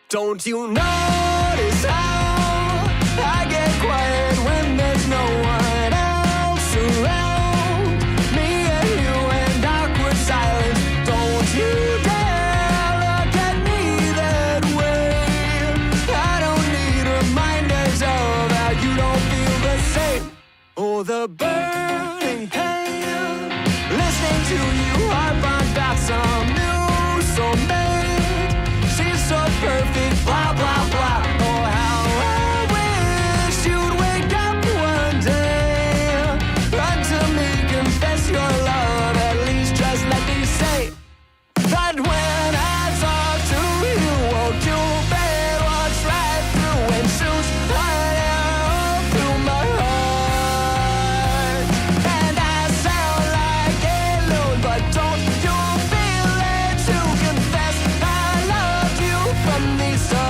Don't you notice how I get quiet when there's no one else around? Me and you and awkward silence. Don't you dare look at me that way. I don't need reminders of how you don't feel the same. Oh, the burning pain, listening to you harp on about some new soulmate. She's so perfect, blah, blah, blah. Oh, how I wish you'd wake up one day. Run to me, confess your love, at least just let me say that when I talk to you, won't you bet walks right through and shoots right out through my heart. And I sound like a loon, but don't you feel it to confess I loved you from the start?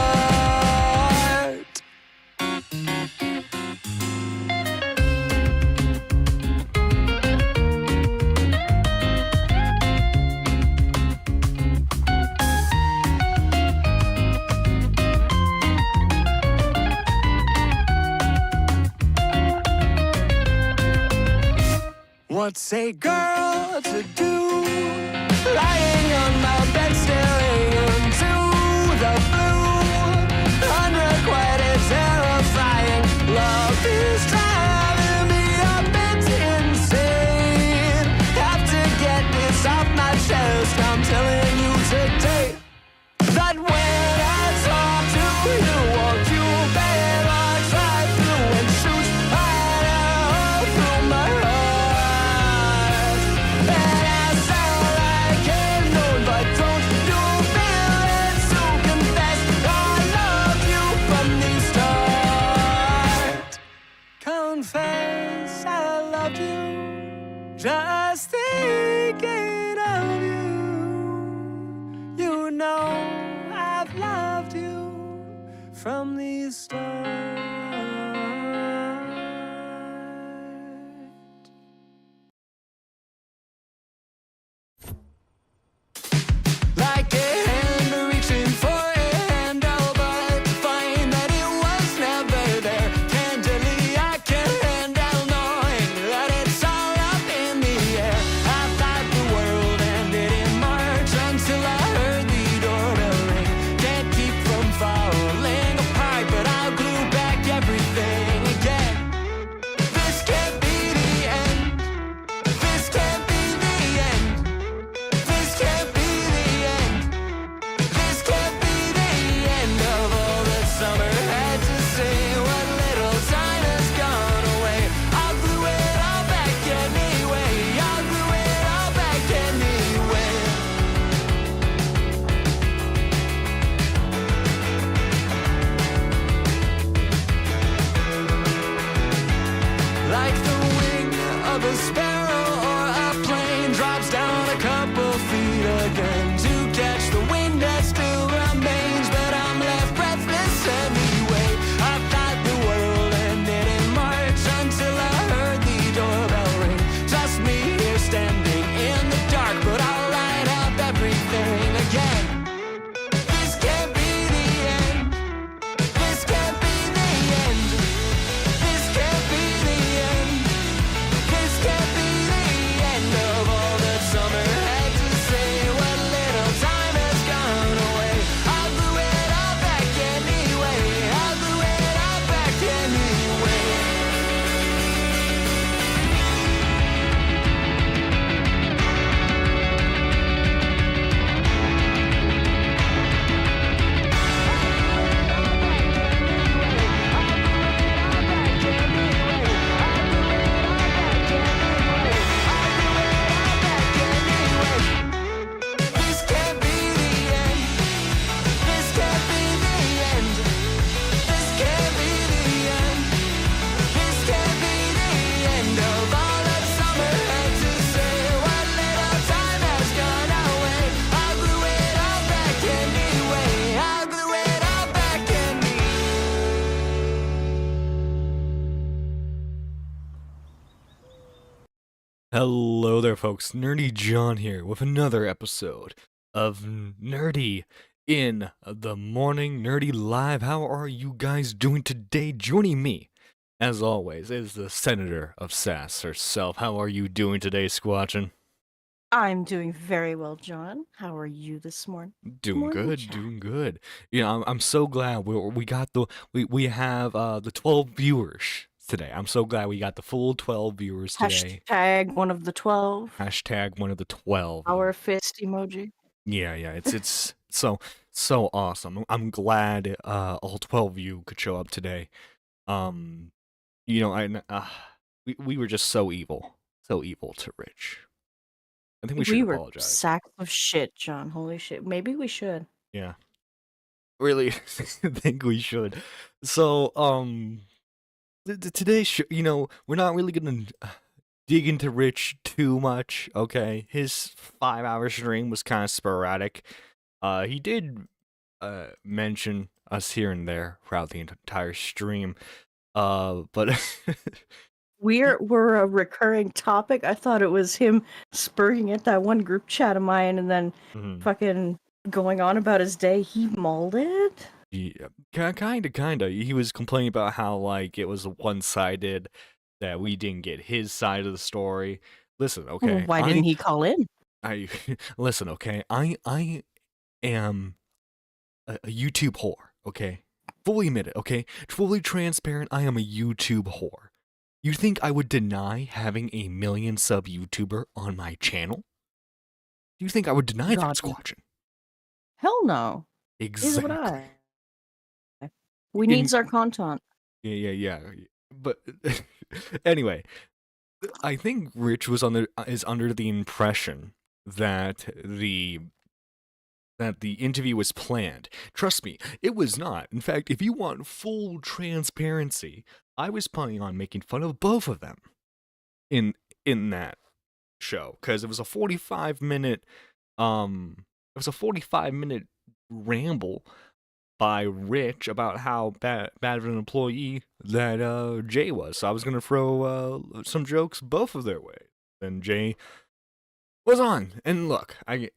What's a girl to do? Lying on my bed staring into the blue. Unrequited, terrifying. Love is driving me a bit insane. Have to get this off my chest. I'm telling you today that when I talk to you, won't you bet walks right through and shoots right out through my heart. And I sound like a loon, but don't you feel it to confess I love you from the start? Confess I loved you, just thinking of you. You know I've loved you from the start. Like a hand reaching for a handle, but find that it was never there. Candidly, I can't handle knowing that it's all up in the air. I thought the world ended in March until I heard the doorbell ring. Can't keep from falling apart, but I'll glue back everything again. This can't be the end. This can't be the end. This can't be the end. This can't be the end of all that summer had to say. What little time has gone away. I'll glue it all back anyway. I'll glue it all back anyway. Like the wing of a sparrow or a plane drops down a couple feet again to catch the wind that still remains, but I'm left breathless anyway. I thought the world ended in March until I heard the doorbell ring. Just me here standing in the dark, but I'll light up everything again. This can't be the end. This can't be the end. This can't be the end. This can't be the end of all that summer had to say. What little time has gone away. I'll glue it all back anyway. I'll glue it all back anyway. This can't be the end. This can't be the end. This can't be the end. This can't be the end of all that summer had to say. What little time has gone away. I'll glue it all back anyway. I'll glue it all back anyway. Hello there, folks. Nerdy John here with another episode of Nerdy in the morning nerdy live. How are you guys doing today? Joining me, as always, is the Senator of Sass herself. How are you doing today, Squatchin'? I'm doing very well, John. How are you this Doing morning, good, chat? doing good. You know, I'm so glad we got we have the 12 viewers today. I'm so glad we got the full 12 viewers today. Hashtag one of the 12. Hashtag one of the 12. Our fist emoji. Yeah, it's so awesome. I'm glad all 12 of you could show up today. Um, you know, we were just so evil to Rich. I think we should We were apologize. sacks of shit, John. Holy shit. Maybe we should. Yeah, really think we should. So, today's show, we're not really gonna dig into Rich too much. Okay, his 5-hour stream was kind of sporadic. He did mention us here and there throughout the entire stream. But We're a recurring topic. I thought it was him spurting at that one group chat of mine and then Mhm. fucking going on about his day. He mauled it. Yeah, kinda. He was complaining about how like it was one-sided, that we didn't get his side of the story. Listen, Well, okay, why didn't he call in? I listen, okay, I am a YouTube whore, okay, fully admit it, okay, fully transparent. I am a YouTube whore. You think I would deny having a million sub YouTuber on my channel? Do you think I would deny that, God, no. Squatchin? Hell no. Neither would Exactly. I. We In needs our content. yeah. But anyway, I think Rich is under the impression that the interview was planned. Trust me, it was not. In fact, if you want full transparency, I was planning on making fun of both of them in that show, because it was a 45-minute ramble by Rich about how bad of an employee that Jay was. So I was gonna throw some jokes both of their way. And Jay was on. And look, I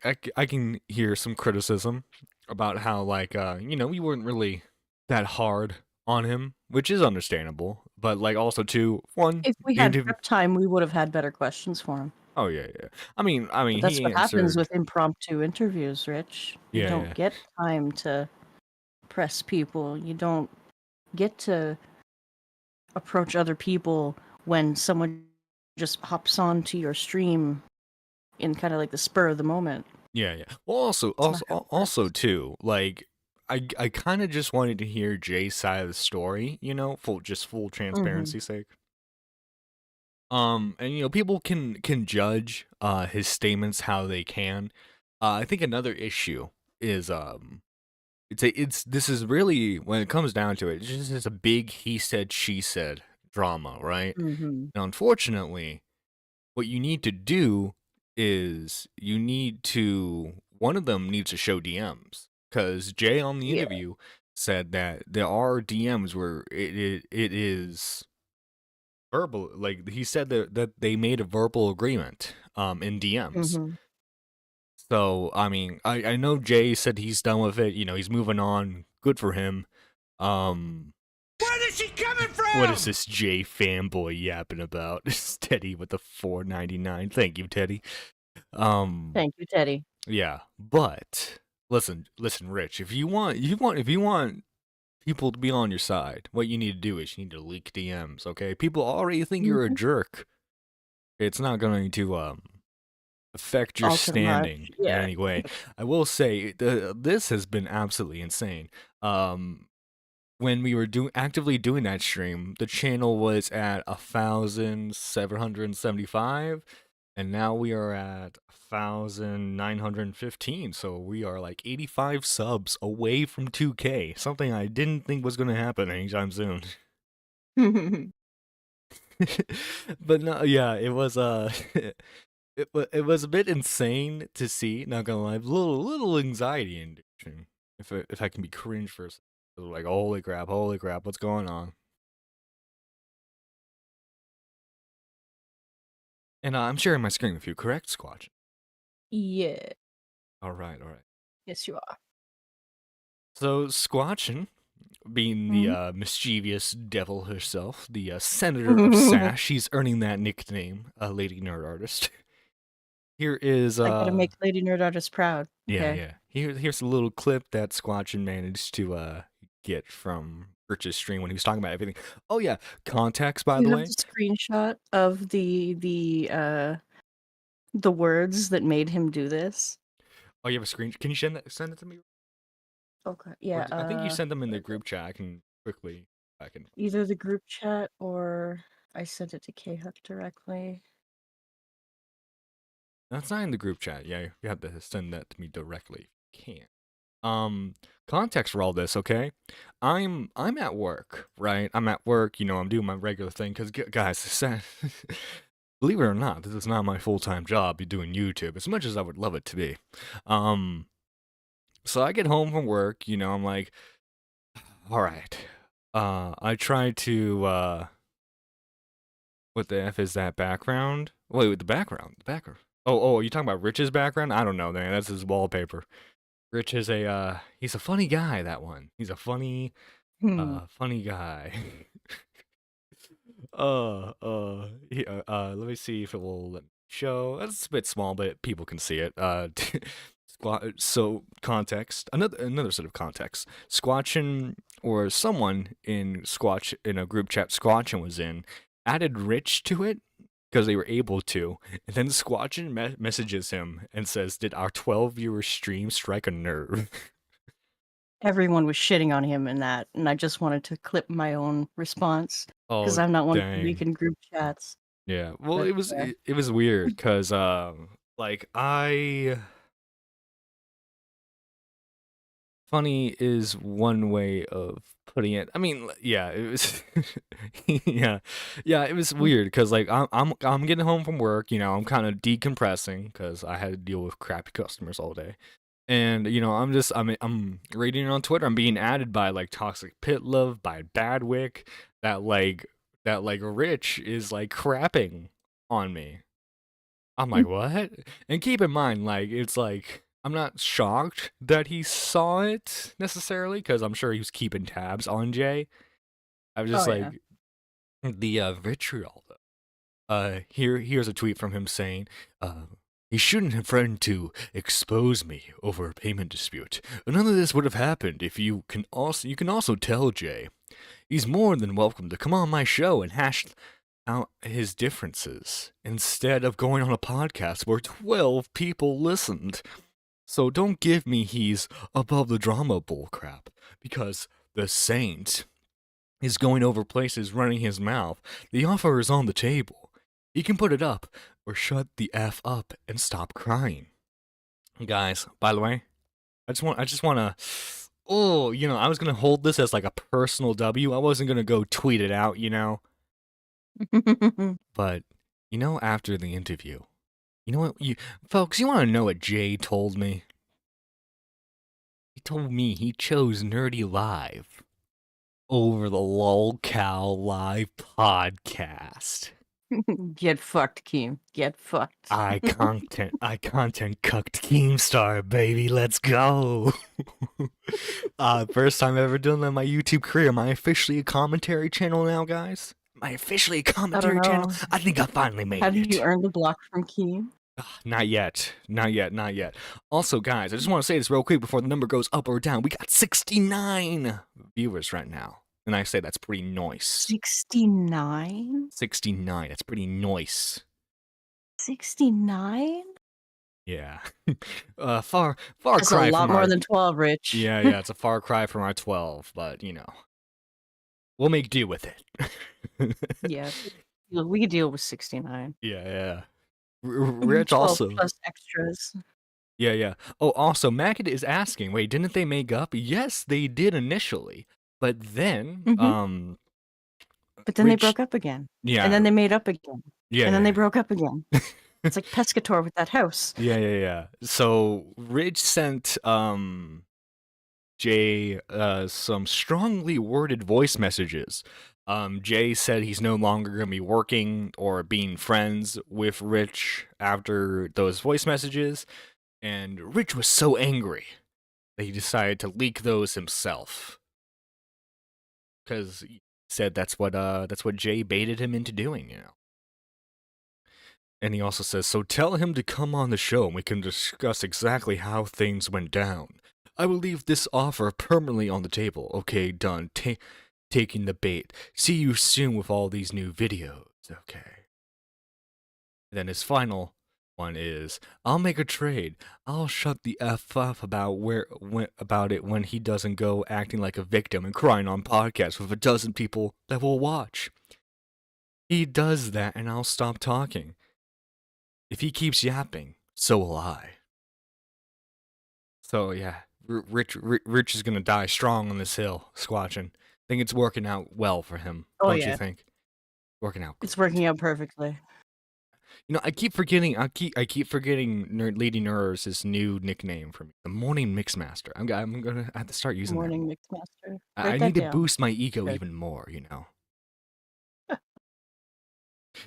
can hear some criticism about how like we weren't really that hard on him, which is understandable. But like also too, one, If we the had interview. prep time, we would have had better questions for him. Oh yeah. I mean But that's he what happens answered. with impromptu interviews, Rich. You don't Yeah. get time to press people. You don't get to approach other people when someone just hops onto your stream in kind of like the spur of the moment. Yeah. Well, also, It's not also, how it also works. too, like I kind of just wanted to hear Jay's side of the story, full Mm-hmm. transparency sake. And people can judge his statements how they can. I think another issue is it's this is really, when it comes down to it, it's a big he said she said drama, right? Mm-hmm. Now, unfortunately, what you need to do is one of them needs to show DMs, because Jay on the Yeah. interview said that there are DMs where it is verbal. Like he said that they made a verbal agreement in DMs. Mm-hmm. So I mean, I know Jay said he's done with it. He's moving on. Good for him. Um, Where is she coming what is from? this Jay fanboy yapping about? It's Teddy with the 4.99. Thank you, Teddy. Um, Thank you, Teddy. yeah, but listen, Rich. If you want people to be on your side, what you need to do is you need to leak DMs. Okay, people already think you're a Mm-hmm. jerk. It's not going to affect your Alter much. standing in Yeah. any way. I will say this has been absolutely insane. When we were actively doing that stream, the channel was at 1,775, and now we are at 1,915. So we are like 85 subs away from 2K. Something I didn't think was going to happen anytime soon. But no, yeah, it was it was a bit insane to see. Not gonna lie, little anxiety inducing. If I can be cringe for a second. Like, holy crap, what's going on? And I'm sharing my screen with you, correct, Squatch? Yeah. All right. Yes, you are. So Squatchin, being the Mhm. mischievous devil herself, the senator of Sash, she's earning that nickname, Lady Nerd Artist. Here is I gotta make Lady Nerd Artist proud. yeah, Okay. yeah. Here's a little clip that Squatchin managed to get from Rich's stream when he was talking about everything. Oh yeah, context by Do the you have way. the screenshot of the words that made him do this? Oh, you have a screen? Can you send it to me? Okay. Or Yeah. I think you sent them in What the is it? group chat. I can quickly I can. Either the group chat or I sent it to K-Huck directly. That's not in the group chat. Yeah, you have to send that to me directly. If you can. Context for all this, okay? I'm at work, right? I'm at work, I'm doing my regular thing cuz guys, believe it or not, this is not my full-time job doing YouTube as much as I would love it to be. Um so I get home from work, I'm like, all right. I try to what the F is that background? Wait, the background. The background. Oh, are you talking about Rich's background? I don't know, man. That's his wallpaper. Rich is he's a funny guy, that one. He's a Hmm. funny guy. Let me see if it will let me show. It's a bit small, but people can see it. So context, another sort of context. Squatchin or someone in Squatch in a group chat Squatchin was in added Rich to it because they were able to, and then Squatchin messages him and says, "Did our 12-viewer stream strike a nerve?" Everyone was shitting on him in that, and I just wanted to clip my own response because Oh I'm not one to leak dang. in group chats. Yeah. Well, But it was weird because like funny is one way of putting it. I mean, yeah, it was yeah. Yeah, it was weird because like I'm getting home from work, I'm kind of decompressing because I had to deal with crappy customers all day. And I'm reading it on Twitter. I'm being added by like Toxic Pit Love, by Badwick, that like Rich is like crapping on me. I'm like, what? And keep in mind, like, it's like I'm not shocked that he saw it necessarily, because I'm sure he was keeping tabs on Jay. I was oh just yeah. like the vitriol though. Here's a tweet from him saying, he shouldn't have threatened to expose me over a payment dispute. None of this would have happened if you can also tell Jay. He's more than welcome to come on my show and hash out his differences instead of going on a podcast where 12 people listened. So don't give me he's above the drama bullcrap, because the Saint is going over places running his mouth. The offer is on the table. He can put it up or shut the F up and stop crying. Guys, by the way, I just want to I was going to hold this as like a personal W. I wasn't going to go tweet it out. But after the interview, you know what, you folks, you want to know what Jay told me? He told me he chose Nerdy Live over the LolCal Live podcast. Get fucked, Keem. Get fucked. I content cucked Keemstar, baby. Let's go. First time ever doing that in my YouTube career. Am I officially a commentary channel now, guys? Am I officially a I don't commentary channel? know. I think I finally How made do you it. earn the block from Keem? Not yet. Not yet. Not yet. Also, guys, I just want to say this real quick before the number goes up or down. We got 69 viewers right now. And I say that's pretty nice. 69? 69. That's pretty nice. 69? Yeah. Far That's a cry lot from more our. than 12, Rich. Yeah, yeah. It's a far cry from our 12, but we'll make do with it. Yeah. We could deal with 69. Yeah, yeah. Rich 12 also. plus extras. Yeah, yeah. Oh, also, Maggot is asking, wait, didn't they make up? Yes, they did initially. But then, Mhm. But then they Rich, broke up again. yeah, And then they made up again. yeah, And then they yeah, broke up again. It's like Pescator with that house. yeah, yeah, yeah. So Rich sent Jay some strongly worded voice messages. Jay said he's no longer gonna be working or being friends with Rich after those voice messages, and Rich was so angry that he decided to leak those himself because he said that's what Jay baited him into doing, you know. And he also says, so tell him to come on the show and we can discuss exactly how things went down. I will leave this offer permanently on the table. Okay, done. Taking the bait. See you soon with all these new videos. Okay. Then his final one is, I'll make a trade. I'll shut the F up about it when he doesn't go acting like a victim and crying on podcasts with a dozen people that will watch. He does that and I'll stop talking. If he keeps yapping, so will I. So yeah, Rich is gonna die strong on this hill, squatching. I think it's working out well for him. Oh, Don't yeah. you think? Working out. It's working out perfectly. You know, I keep forgetting. Lady Nurse's new nickname for me, the Morning Mixmaster. I'm gonna have to start using Morning that. Mixmaster. I Write that need to down. boost my ego Good. even more. You know.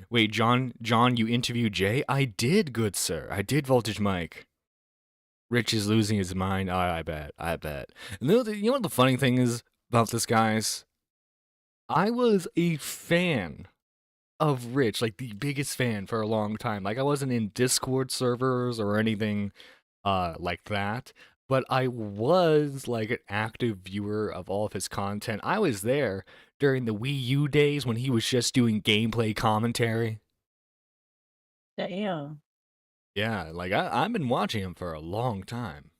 Wait, John, you interviewed Jay? I did, good sir. I did, Voltage Mike. Rich is losing his mind. Oh, I bet. And you know what the funny thing is about this, guys? I was a fan of Rich, like the biggest fan for a long time. Like I wasn't in Discord servers or anything like that, but I was like an active viewer of all of his content. I was there during the Wii U days when he was just doing gameplay commentary. Damn. Yeah, like I've been watching him for a long time.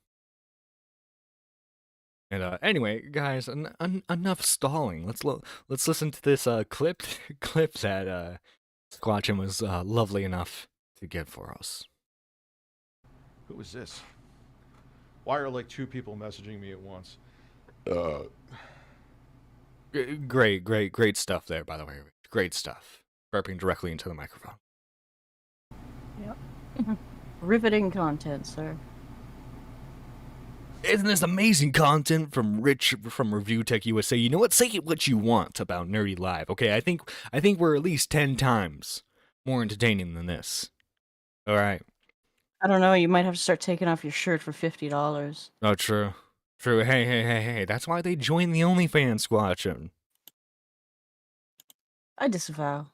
And anyway, guys, enough stalling. Let's listen to this clip that Squatchin was lovely enough to give for us. Who is this? Why are like two people messaging me at once? Great stuff there, by the way. Great stuff. Burping directly into the microphone. Yep. Riveting content, sir. Isn't this amazing content from Rich from Reviewtechusa? You know what? Say what you want about Nerdy Live, okay? I think we're at least 10 times more entertaining than this. All right. I don't know. You might have to start taking off your shirt for $50. Oh, true. Hey. That's why they joined the OnlyFans squatching. I disavow.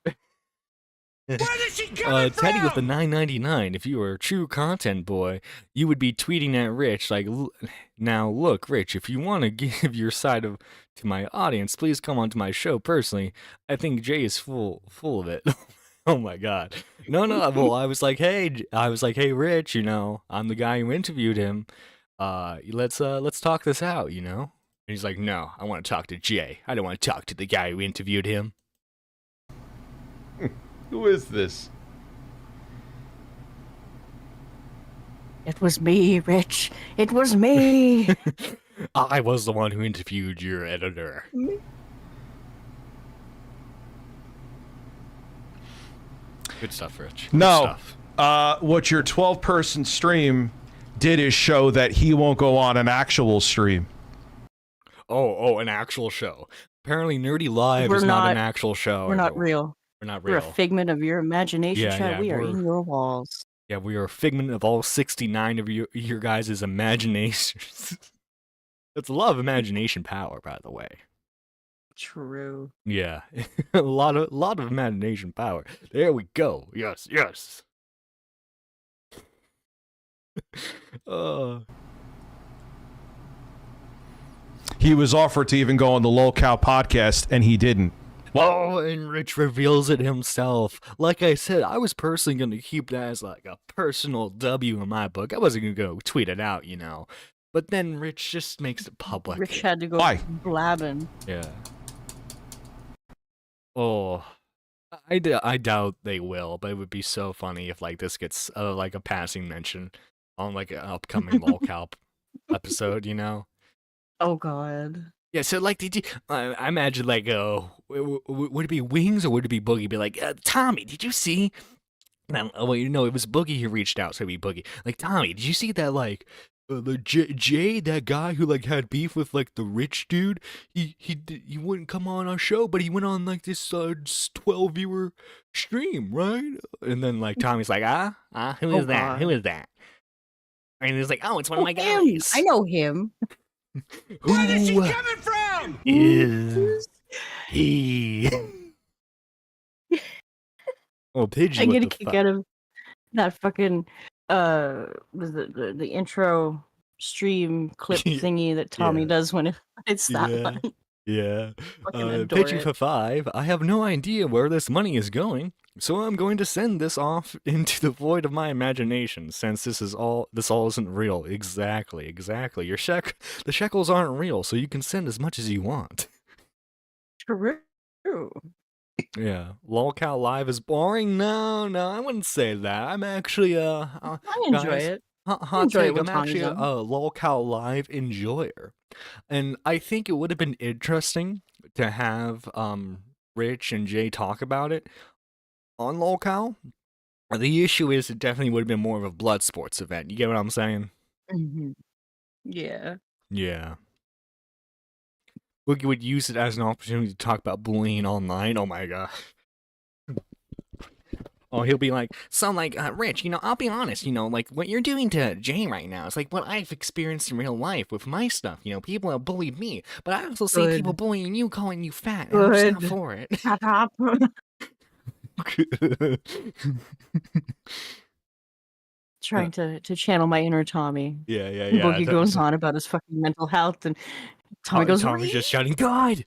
Where did she come Teddy with the from? $9.99. If you were a true content boy, you would be tweeting at Rich like, "Now look, Rich, if you want to give your side to my audience, please come onto my show personally. I think Jay is full of it." Oh my God. No. Well, I was like, hey, Rich. You know, I'm the guy who interviewed him. Let's talk this out. You know. And he's like, no, I want to talk to Jay. I don't want to talk to the guy who interviewed him. Who is this? It was me, Rich. It was me. I was the one who interviewed your editor. Good stuff, Rich. Good No. stuff. What your 12-person stream did is show that he won't go on an actual stream. Oh, an actual show. Apparently, Nerdy Live We're is not not- an actual show. We're not everyone. real. We're not We're real. a figment of your imagination, Yeah, Chad. yeah, we are we're- in your walls. Yeah, we are a figment of all 69 of your guys' imaginations. That's a lot of imagination power, by the way. True. Yeah, a lot of imagination power. There we go. Yes. He was offered to even go on the Lol Cow podcast, and he didn't. Oh, and Rich reveals it himself. Like I said, I was personally going to keep that as like a personal W in my book. I wasn't going to go tweet it out, you know. But then Rich just makes it public. Rich had to go Why? blabbing. Yeah. Oh, I doubt they will, but it would be so funny if like this gets like a passing mention on like an upcoming lolcow episode, you know? Oh, God. Yeah, so like, did you? I imagine like, would it be Wings or would it be Boogie? Be like, Tommy, did you see? Well, you know, it was Boogie who reached out, so it'd be Boogie. Like, Tommy, did you see that? Like, the Jay, that guy who like had beef with like the rich dude. He wouldn't come on our show, but he went on like this 12 viewer stream, right? And then like Tommy's like, who is Oh, that? God. Who is that? And he's like, oh, it's one of my Him! guys. I know him. Where is he Who coming from? is he? Oh, Pidgey, I what get a the kick fuck? out of that fucking was the intro stream clip thingy that Tommy Yeah. does when it's that Yeah. line. Yeah. Fucking adore Pidgey it. for 5. I have no idea where this money is going, so I'm going to send this off into the void of my imagination, since this all isn't real. Exactly. The shekels aren't real, so you can send as much as you want. True. Yeah. Lolcow Live is boring? No, I wouldn't say that. I'm actually I enjoy guys, it. hot enjoy it take, when I'm Tommy's actually a on. Lolcow Live enjoyer. And I think it would have been interesting to have Rich and Jay talk about it on Lolcow. The issue is it definitely would have been more of a blood sports event. You get what I'm saying? Mhm. Yeah. Yeah. We would use it as an opportunity to talk about bullying online. Oh my god. Oh, he'll be like, so like, Rich, I'll be honest, like what you're doing to Jay right now is like what I've experienced in real life with my stuff. People have bullied me, but I also see people Good. bullying you, calling you fat, and I'm just not Good. for it. Hop hop. Trying to channel my inner Tommy. Yeah. Boogie goes on about his fucking mental health, and Tommy goes, Tommy's just shouting, God!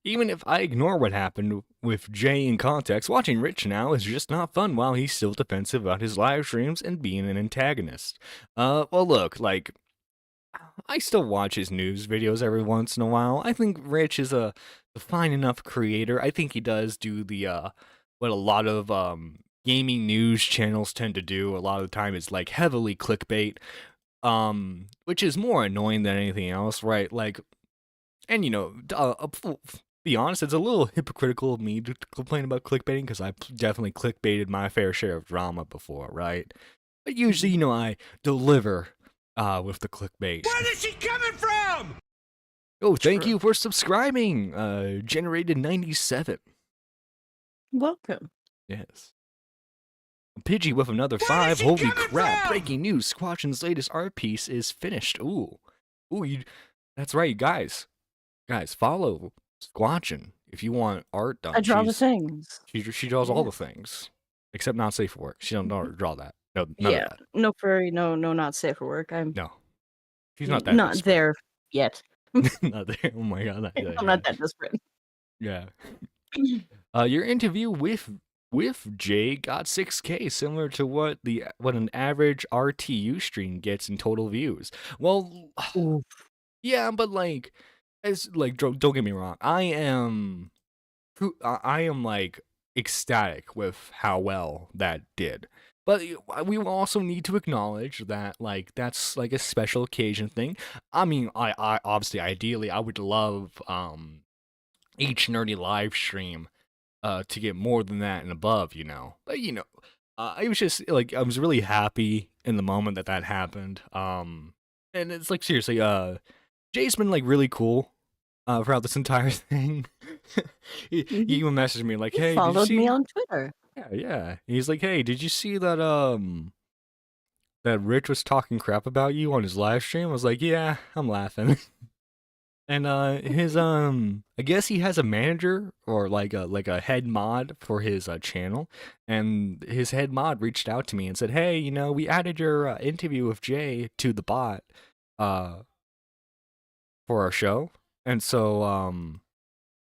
Even if I ignore what happened with Jay in context, watching Rich now is just not fun while he's still defensive about his live streams and being an antagonist. Well, look, like, I still watch his news videos every once in a while. I think Rich is a fine enough creator. I think he does do the, what a lot of, gaming news channels tend to do a lot of the time is, like, heavily clickbait, which is more annoying than anything else, right? Like, and be honest, it's a little hypocritical of me to complain about clickbaiting because I've definitely clickbaited my fair share of drama before, right? But usually, I deliver with the clickbait. Where is he coming from? Oh, thank True. you for subscribing. Generated 97. Welcome. Yes. Pidgey with another Where 5. is he Holy coming crap! from? Breaking news: Squatchin's latest art piece is finished. Ooh, that's right, guys. Guys, follow Squatchin if you want art done. I draw the things. She draws all Yeah. the things, except not safe for work. She don't know how to draw that. No, none Yeah. of that. No furry, no, not safe for work. I'm No, she's not that not desperate. there yet. Not there. Oh my god. I'm not that desperate. Yeah. Your interview with Jay got 6K, similar to what an average RTU stream gets in total views. Well, Ooh. yeah, but like, don't get me wrong. I am like ecstatic with how well that did. But we also need to acknowledge that like that's like a special occasion thing. I mean, I obviously ideally I would love each nerdy live stream to get more than that and above, But I was just like I was really happy in the moment that happened. And it's like seriously, Jay's been like really cool throughout this entire thing. he even messaged me like, He "Hey, did you followed see?" me on Twitter. Yeah. He's like, "Hey, did you see that Rich was talking crap about you on his live stream?" I was like, "Yeah, I'm laughing." And his I guess he has a manager or like a head mod for his channel, and his head mod reached out to me and said, "Hey, we added your interview with Jay to the bot for our show, and so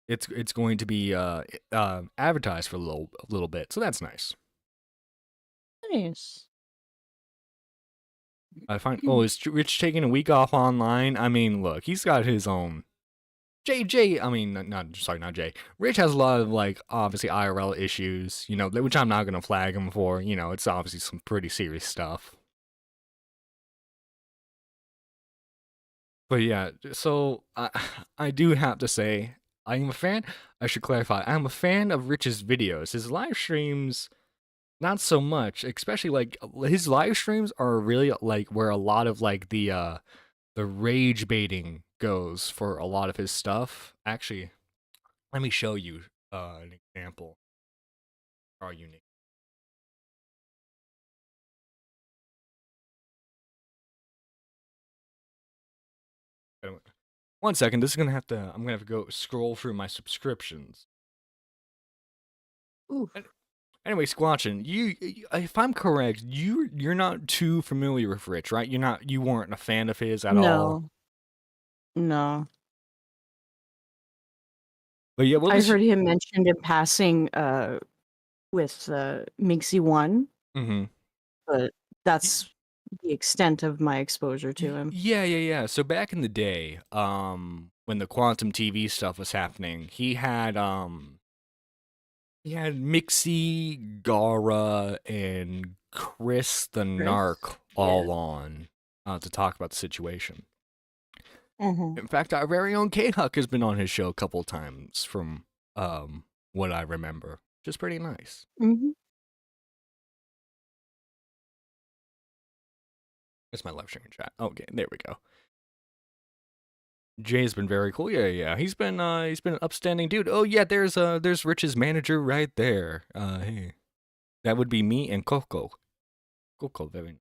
it's going to be advertised for a little bit, so that's nice." Nice. I find is Rich taking a week off online? I mean, look, he's got his own. I mean, not Jay. Rich has a lot of like obviously IRL issues, which I'm not gonna flag him for. It's obviously some pretty serious stuff. But yeah, so I do have to say I am a fan. I should clarify. I'm a fan of Rich's videos. His live streams, not so much. Especially like his live streams are really like where a lot of like the rage baiting goes for a lot of his stuff. Actually, let me show you an example. are unique. Anyway, 1 second. This is gonna have to. I'm gonna have to go scroll through my subscriptions. Ooh. Anyway, Squatchin, if I'm correct, you're not too familiar with Rich, right? You weren't a fan of his at all. No. But yeah, what I was heard him mentioned in passing with Minxie One, Mm-hmm. but that's the extent of my exposure to him. Yeah. So back in the day, when the quantum TV stuff was happening, he had Mixie, Gara, and Chris the Narc all on to talk about the situation. Mm-hmm. In fact, our very own K-Huck has been on his show a couple times from what I remember, which is pretty nice. Mm-hmm. That's my live streaming chat. Okay, there we go. Jay's been very cool. Yeah. He's been an upstanding dude. Oh yeah, there's Rich's manager right there. Hey, that would be me and Coco. Coco, very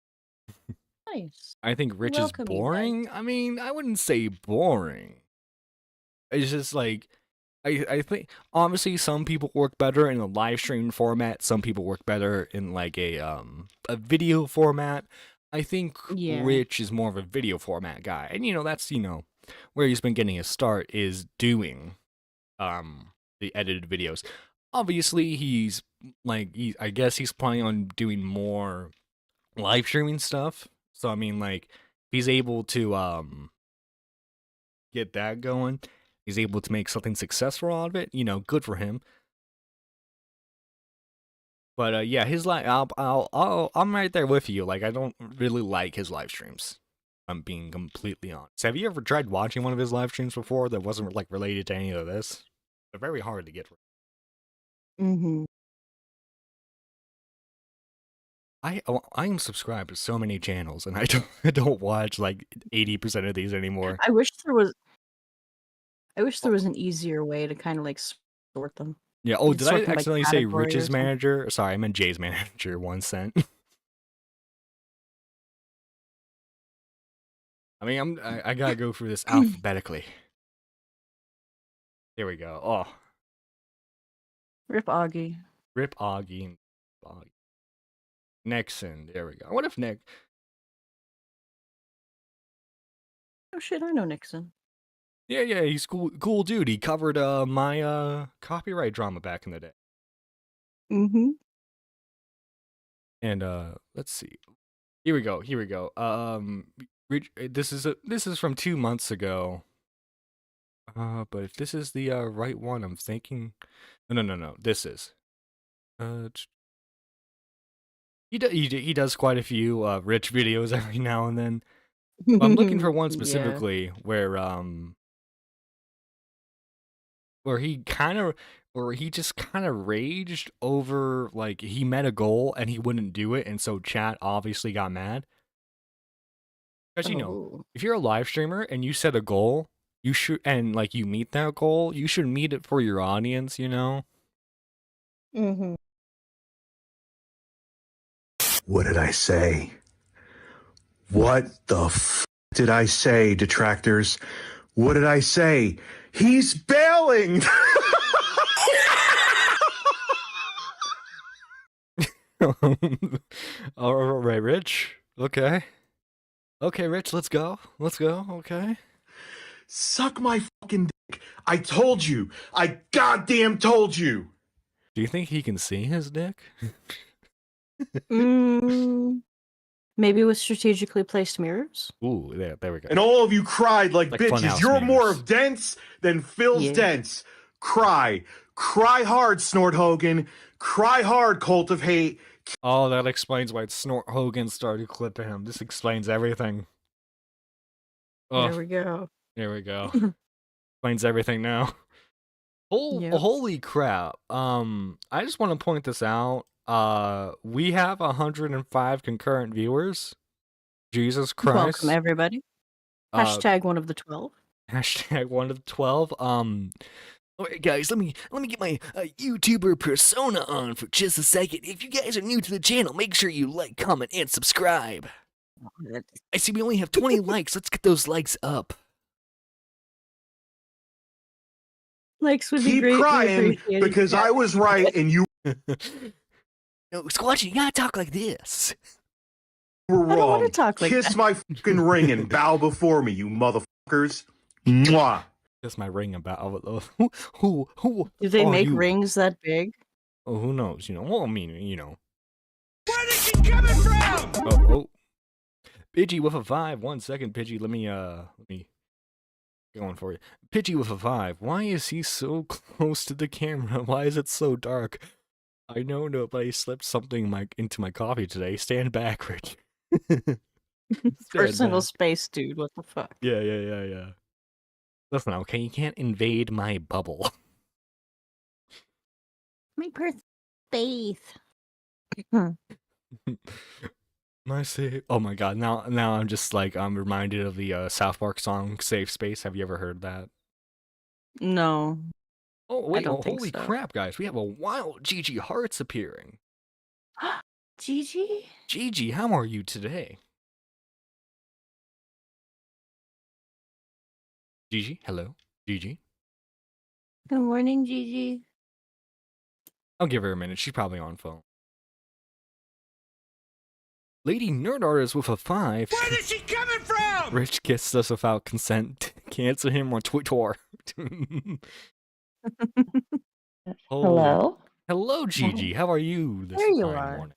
Nice. I think Rich Welcome, is you guys. boring. I mean, I wouldn't say boring. It's just like I think obviously some people work better in a live stream format. Some people work better in like a video format. I think Yeah. Rich is more of a video format guy, and that's where he's been getting his start is doing the edited videos. Obviously, I guess he's planning on doing more live streaming stuff. So I mean, like, he's able to get that going. He's able to make something successful out of it. Good for him. But yeah, his I'm right there with you. Like, I don't really like his live streams. I'm being completely honest. Have you ever tried watching one of his live streams before that wasn't like related to any of this? They're very hard to get. Mm-hmm. I am subscribed to so many channels, and I don't watch like 80% of these anymore. I wish there was an easier way to kind of like sort them. Yeah. Oh, You did sort I them by accidentally say category or Rich's something. manager? Sorry, I meant Jay's manager. 1 cent. I mean, I gotta go through this alphabetically. There we go. Oh, Rip Augie. Rip Augie and Augie. Nixon. There we go. What if Nick? Oh shit, I know Nixon. Yeah, he's cool dude. He covered my copyright drama back in the day. Mm-hmm. And let's see. Here we go. This is from 2 months ago. But if this is the right one, I'm thinking. No. This is. He does quite a few Rich videos every now and then. But I'm looking for one Yeah. specifically where he just kind of raged over, like, he met a goal and he wouldn't do it, and so chat obviously got mad. Because Oh. if you're a live streamer and you set a goal, you should, and like you meet that goal, you should meet it for your audience. Mm-hmm. What did I say? What the did I say, detractors? What did I say? He's bailing! All right, Rich. Okay, Rich, let's go. Okay. Suck my fucking dick. I told you. I goddamn told you. Do you think he can see his dick? Maybe with strategically placed mirrors. Ooh, there we go. And all of you cried like bitches. Funhouse You're more mirrors. of dents than Phil's Yeah. dents. Cry. Cry hard, Snort Hogan. Cry hard, Cult of Hate. Oh, that explains why Snort Hogan started clipping him. This explains everything. Oh, There we go. there we go. Explains everything now. Yep. Holy crap. I just want to point this out. We have 105 concurrent viewers. Jesus Christ. Welcome everybody. Hashtag one of the 12. Hashtag one of the 12. Alright guys, let me get my YouTuber persona on for just a second. If you guys are new to the channel, make sure you like, comment, and subscribe. I see we only have 20 likes. Let's get those likes up. Likes would be Keep great. crying because I was right and you No, Squatchy, you gotta talk like this. were I don't want wrong. to talk like Kiss that. my fucking ring and bow before me, you motherfuckers. Mwah. That's my ring about who Do they are make you? rings that big? Oh, who knows? You know. Well, I mean, you know. Where is he coming from? Oh. Pidgey with a 5. 1 second, Pidgey. Let me going for you. Pidgey with a 5. Why is he so close to the camera? Why is it so dark? I know nobody slipped something into my coffee today. Stand back, Rich. Personal space, dude. What the fuck? Yeah. Listen, okay, you can't invade my bubble. My personal space. My safe. Oh my god! Now I'm just like I'm reminded of the South Park song "Safe Space." Have you ever heard that? No. Oh wait! don't think Holy so. crap, guys! We have a wild Gigi Hearts appearing. Gigi? Gigi, how are you today? Gigi, hello, Gigi. Good morning, Gigi. I'll give her a minute. She's probably on phone. Lady Nerd Artist with a 5. Where is he coming from? Rich kissed us without consent. Cancel him on Twitter. Hello? Hello, Gigi. How are you this There you fine are. morning?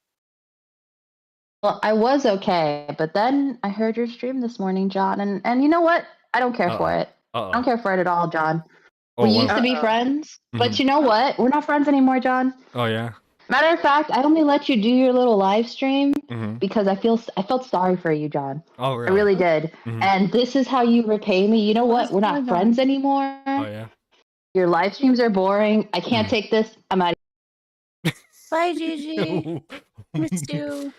Well, I was okay, but then I heard your stream this morning, John, and you know what? I don't care for it. I don't care for it at all, John. We used to be friends, but you know what? We're not friends anymore, John. Oh yeah. Matter of fact, I only let you do your little live stream Mhm. because I felt sorry for you, John. Oh really? I really did. Mhm. And this is how you repay me. You know what? We're not friends anymore. Oh yeah. Your live streams are boring. I can't take this. I'm out. Bye, Gigi. Miss you.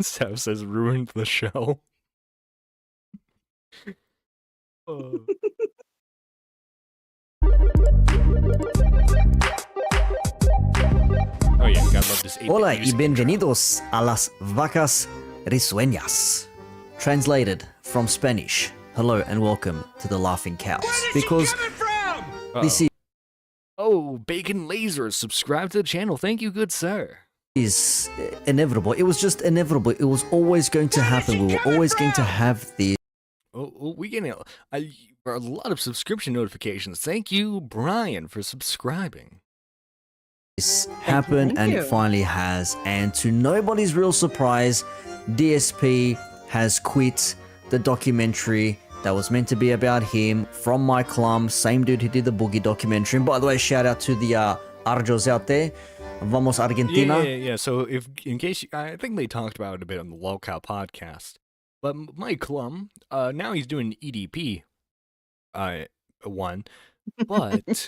Sav says ruined the show. Oh. Oh yeah, you gotta love this. Hola 8-bit y music intro. bienvenidos a las vacas risueñas. Translated from Spanish, hello and welcome to the laughing cows. Because this Oh, Bacon Laser, subscribe to the channel. Thank you, good sir. is inevitable. It was just inevitable. It was always going to happen. We were always going to have this. Oh, we getting a lot of subscription notifications. Thank you, Brian, for subscribing. Happen, Thank and you. it finally has. And to nobody's real surprise, DSP has quit the documentary that was meant to be about him from my clum, same dude who did the Boogie documentary. And by the way, shout out to the Arjos out there. Vamos Argentina. Yeah. So in case I think they talked about it a bit on the Lolcow podcast, but Mike Klum, now he's doing EDP, one, but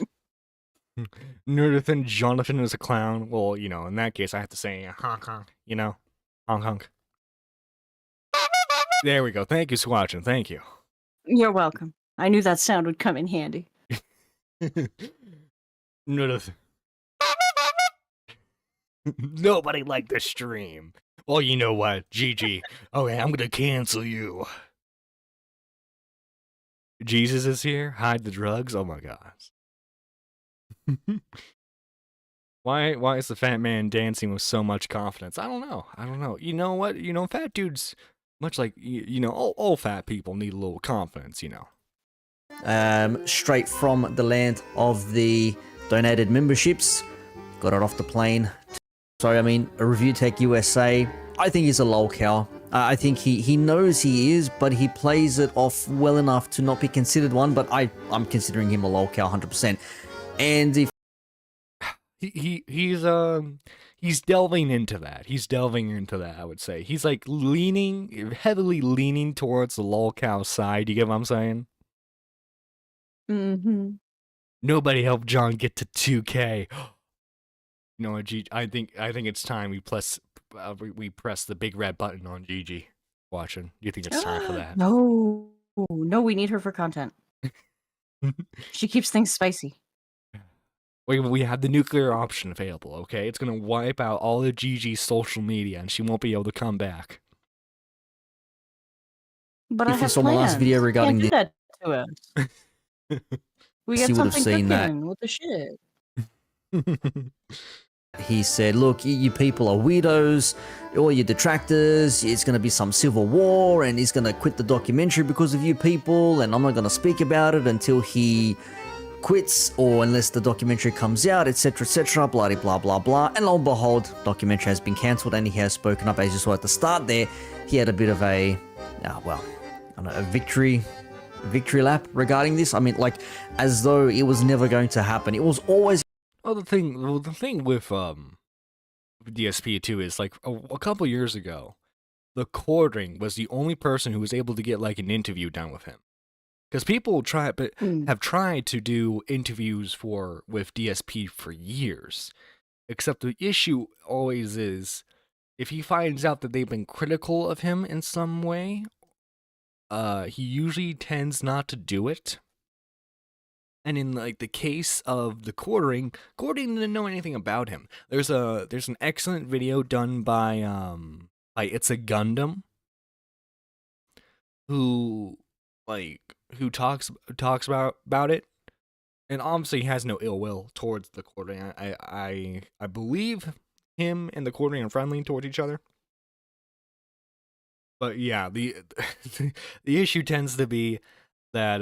Nerdithan Jonathan is a clown. Well, you know, in that case, I have to say honk honk. You know, honk honk. There we go. Thank you for watching. Thank you. You're welcome. I knew that sound would come in handy. Nerdithan. Nobody liked the stream. Well, you know what, GG. Okay, I'm gonna cancel you. Jesus is here. Hide the drugs. Oh my gosh. Why is the fat man dancing with so much confidence? I don't know. You know what? You know, fat dudes, much like you know, all fat people need a little confidence. You know. Straight from the land of the donated memberships. Got it off the plane. Sorry, I mean, a Review Tech USA. I think he's a lol cow. I think he knows he is, but he plays it off well enough to not be considered one. But I'm considering him a lol cow 100%. And if he's delving into that. He's delving into that. I would say he's like heavily leaning towards the lol cow side. You get what I'm saying? Mm-hmm. Nobody helped John get to 2K. You know what, G? I think it's time we press the big red button on Gigi. Watching. Do you think it's time for that? No, we need her for content. She keeps things spicy. We have the nuclear option available, okay? It's gonna wipe out all of Gigi's social media, and she won't be able to come back. But I If you have saw my last plans. video regarding Can't do this, that to us. We you got would have something seen that. cooking with the shit. He said, look, you people are weirdos, all you detractors, it's going to be some civil war, and he's going to quit the documentary because of you people, and I'm not going to speak about it until he quits or unless the documentary comes out, etc., blah, blah, blah, blah. And lo and behold, documentary has been cancelled, and he has spoken up. As you saw at the start there, he had a bit of a, a victory lap regarding this. I mean, like, as though it was never going to happen. It was always... Well, the thing with DSP too is like a couple years ago, the Quartering was the only person who was able to get like an interview done with him, because people have tried to do interviews with DSP for years, except the issue always is if he finds out that they've been critical of him in some way, he usually tends not to do it. And in like the case of the Quartering didn't know anything about him. There's an excellent video done by It's a Gundam, who talks about it, and obviously has no ill will towards the Quartering. I believe him and the Quartering are friendly towards each other. But yeah, the issue tends to be that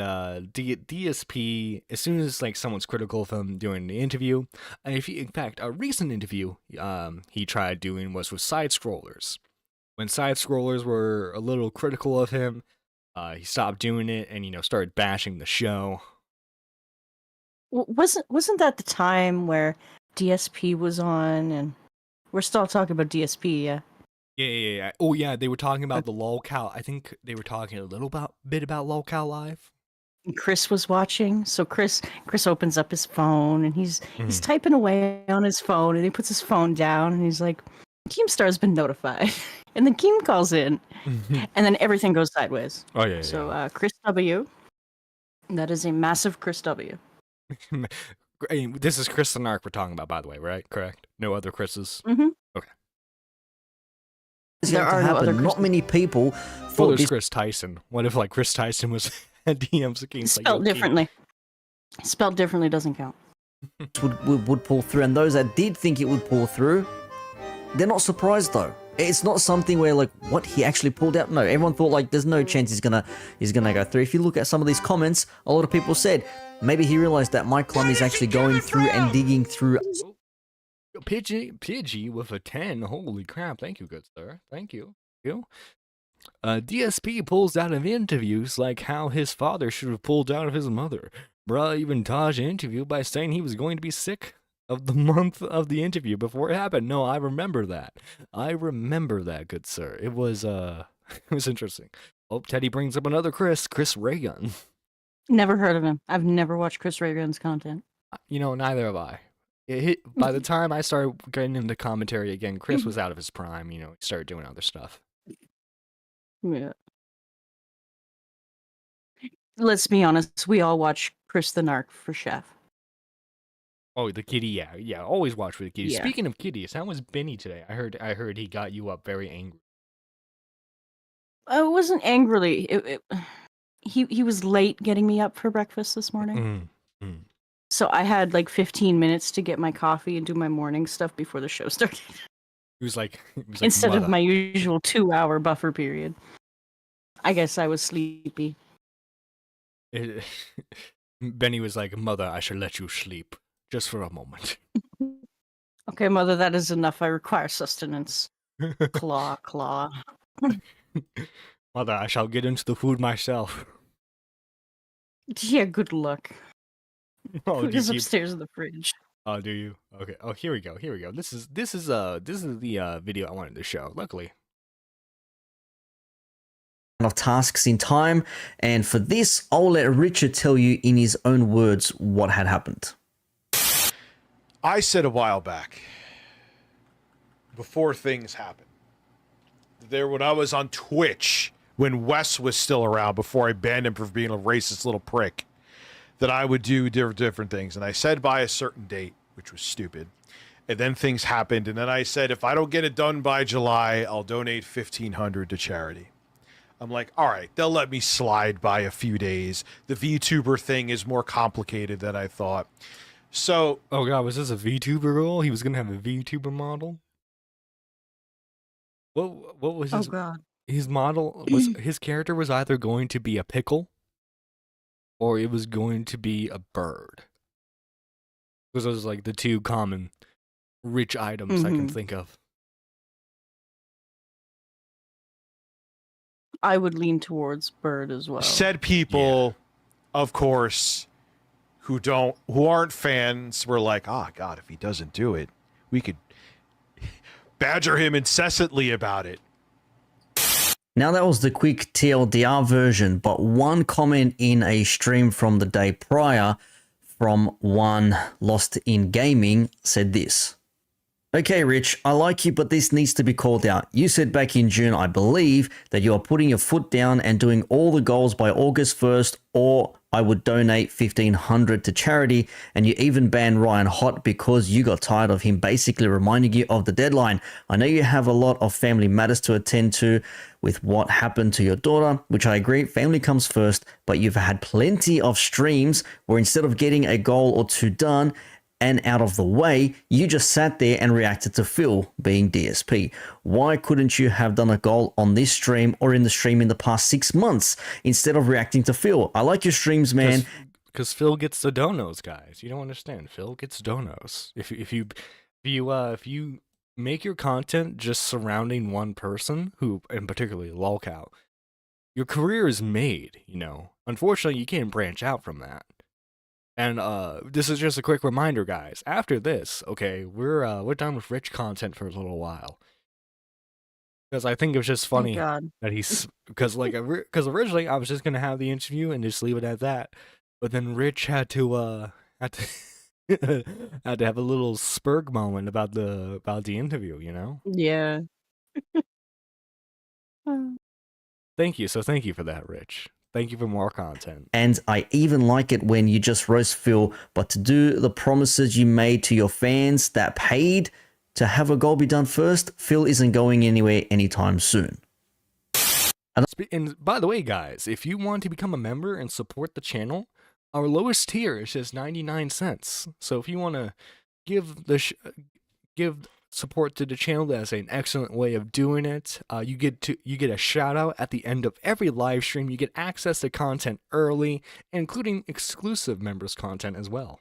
DSP, as soon as like someone's critical of him during the interview, in fact, a recent interview he tried doing was with side scrollers. When side scrollers were a little critical of him, he stopped doing it and started bashing the show. Wasn't that the time where DSP was on, and we're still talking about DSP, yeah? Yeah. Oh, yeah, they were talking about the lolcow. I think they were talking a little bit about lolcow live. Chris was watching, so Chris opens up his phone, and he's typing away on his phone, and he puts his phone down, and he's like, Keemstar's been notified. And then Keem calls in, and then everything goes sideways. Oh, yeah. So Chris W., that is a massive Chris W. This is Chris the Narc we're talking about, by the way, right? Correct? No other Chris's? Mm-hmm. Okay. There are no other Chris. Not many people thought there's Chris Tyson. What if like Chris Tyson was at DMs against spelled differently? Spelled differently doesn't count. would pull through, and those that did think it would pull through, they're not surprised though. It's not something where like, what, he actually pulled out? No, everyone thought like there's no chance he's gonna go through. If you look at some of these comments, a lot of people said maybe he realized that Mike Clum is actually going through and digging through. Pidgey with a 10. Holy crap. Thank you, good sir. Thank you. DSP pulls out of interviews like how his father should have pulled out of his mother. Bruh even dodged an interview by saying he was going to be sick of the month of the interview before it happened. No, I remember that. Good sir. It was interesting. Oh, Teddy brings up another Chris Raygun. Never heard of him. I've never watched Chris Raygun's content. Neither have I. By the time I started getting into commentary again, Chris was out of his prime. He started doing other stuff. Yeah. Let's be honest. We all watch Chris the Narc for Chef. Oh, the kitty, yeah. Always watch for the kitty. Yeah. Speaking of kitties, how was Benny today? I heard he got you up very angry. I wasn't angrily. He was late getting me up for breakfast this morning. So I had like 15 minutes to get my coffee and do my morning stuff before the show started. He was like Instead Mother. of my usual 2-hour buffer period. I guess I was sleepy. Benny was like, Mother, I shall let you sleep. Just for a moment. Okay, Mother, that is enough. I require sustenance. Claw. Mother, I shall get into the food myself. Yeah, good luck. Oh, Food is upstairs in the fridge. Oh, do you? Okay. Oh, here we go. This is the video I wanted to show. Luckily. Of tasks in time, and for this, I'll let Richard tell you in his own words what had happened. I said a while back, before things happened, when I was on Twitch, when Wes was still around, before I banned him for being a racist little prick, that I would do different things. And I said by a certain date, which was stupid. And then things happened. And then I said, if I don't get it done by July, I'll donate $1,500 to charity. I'm like, all right, they'll let me slide by a few days. The VTuber thing is more complicated than I thought. So, oh god, was this a VTuber role? He was gonna have a VTuber model. What was his? Oh god. His model was his character was either going to be a pickle, or it was going to be a bird. Because those are like the two common rich items I can think of. I would lean towards bird as well. Said people, of course, who aren't fans were like, oh god, if he doesn't do it, we could badger him incessantly about it. Now that was the quick TLDR version, but one comment in a stream from the day prior from one Lost in Gaming said this. Okay, Rich, I like you, but this needs to be called out. You said back in June, I believe, that you are putting your foot down and doing all the goals by August 1st, or I would donate $1,500 to charity, and you even banned Ryan Hot because you got tired of him basically reminding you of the deadline. I know you have a lot of family matters to attend to with what happened to your daughter, which I agree, family comes first, but you've had plenty of streams where instead of getting a goal or two done and out of the way, you just sat there and reacted to Phil being DSP. Why couldn't you have done a goal on this stream or in the stream in the past 6 months instead of reacting to Phil? I like your streams, man. Because Phil gets the donos, guys. You don't understand. Phil gets donos. If you make your content just surrounding one person, who, and particularly lolcow, your career is made. You know. Unfortunately, you can't branch out from that. And this is just a quick reminder, guys. After this, okay, we're done with rich content for a little while. Because I think it was just funny that he's because originally I was just gonna have the interview and just leave it at that, but then Rich had to had to have a little spurg moment about the interview, you know? Yeah. Thank you. So thank you for that, Rich. Thank you for more content. And I even like it when you just roast Phil, but to do the promises you made to your fans that paid to have a goal be done first, Phil isn't going anywhere anytime soon. And by the way, guys, if you want to become a member and support the channel, our lowest tier is just 99 cents. So if you want to give support to the channel, that's an excellent way of doing it. You get a shout out at the end of every live stream. You get access to content early, including exclusive members content as well.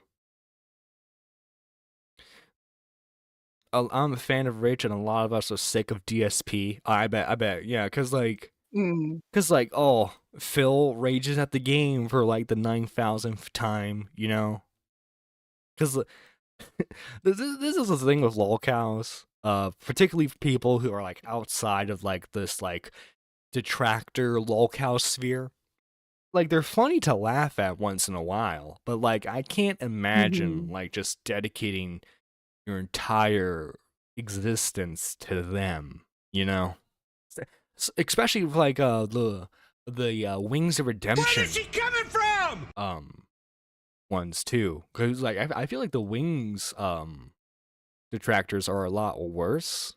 I'm a fan of Rich, and a lot of us are sick of DSP. I bet, yeah, because oh, Phil rages at the game for like the 9,000th time, you know? Because this is the thing with lolcows, particularly people who are like outside of like this like detractor lolcow sphere. Like, they're funny to laugh at once in a while, but like I can't imagine like just dedicating your entire existence to them, you know? Especially with, like the Wings of Redemption. Where is she coming from? Ones too, because like I feel like the Wings detractors are a lot worse,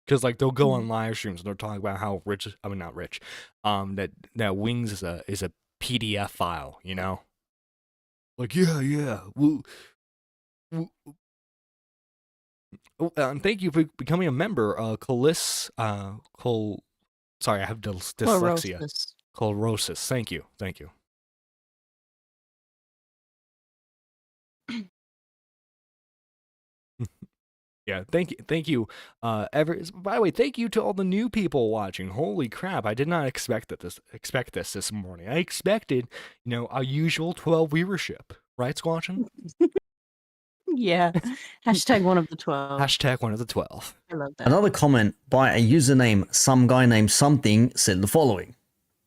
because like they'll go on live streams and they're talking about how not rich, that Wings is a PDF file, you know, like yeah. And thank you for becoming a member, sorry, I have dyslexia. Chlorosis. Thank you. Yeah, thank you. By the way, thank you to all the new people watching. Holy crap, I did not expect this morning. I expected, our usual 12 viewership, right, Squatchin? Yeah. Hashtag one of the 12. Hashtag one of the 12. I love that. Another comment by a username, some guy named something, said the following.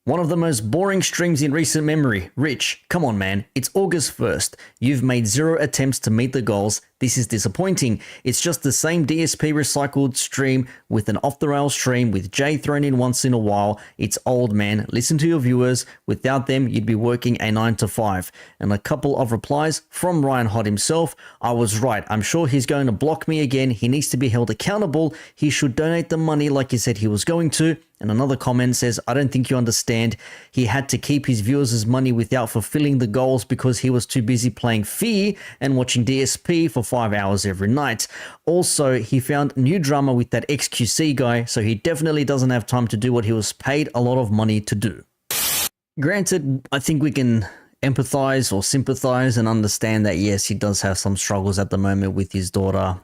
One of the most boring streams in recent memory. Rich, come on man, it's August 1st. You've made 0 attempts to meet the goals. This is disappointing. It's just the same DSP recycled stream with an off-the-rails stream with Jay thrown in once in a while. It's old, man. Listen to your viewers. Without them, you'd be working a 9 to 5. And a couple of replies from Ryan Hott himself. I was right. I'm sure he's going to block me again. He needs to be held accountable. He should donate the money like he said he was going to. And another comment says, I don't think you understand. He had to keep his viewers' money without fulfilling the goals because he was too busy playing Fear and watching DSP for 5 hours every night. Also, he found new drama with that XQC guy, so he definitely doesn't have time to do what he was paid a lot of money to do. Granted, I think we can empathize or sympathize and understand that, yes, he does have some struggles at the moment with his daughter,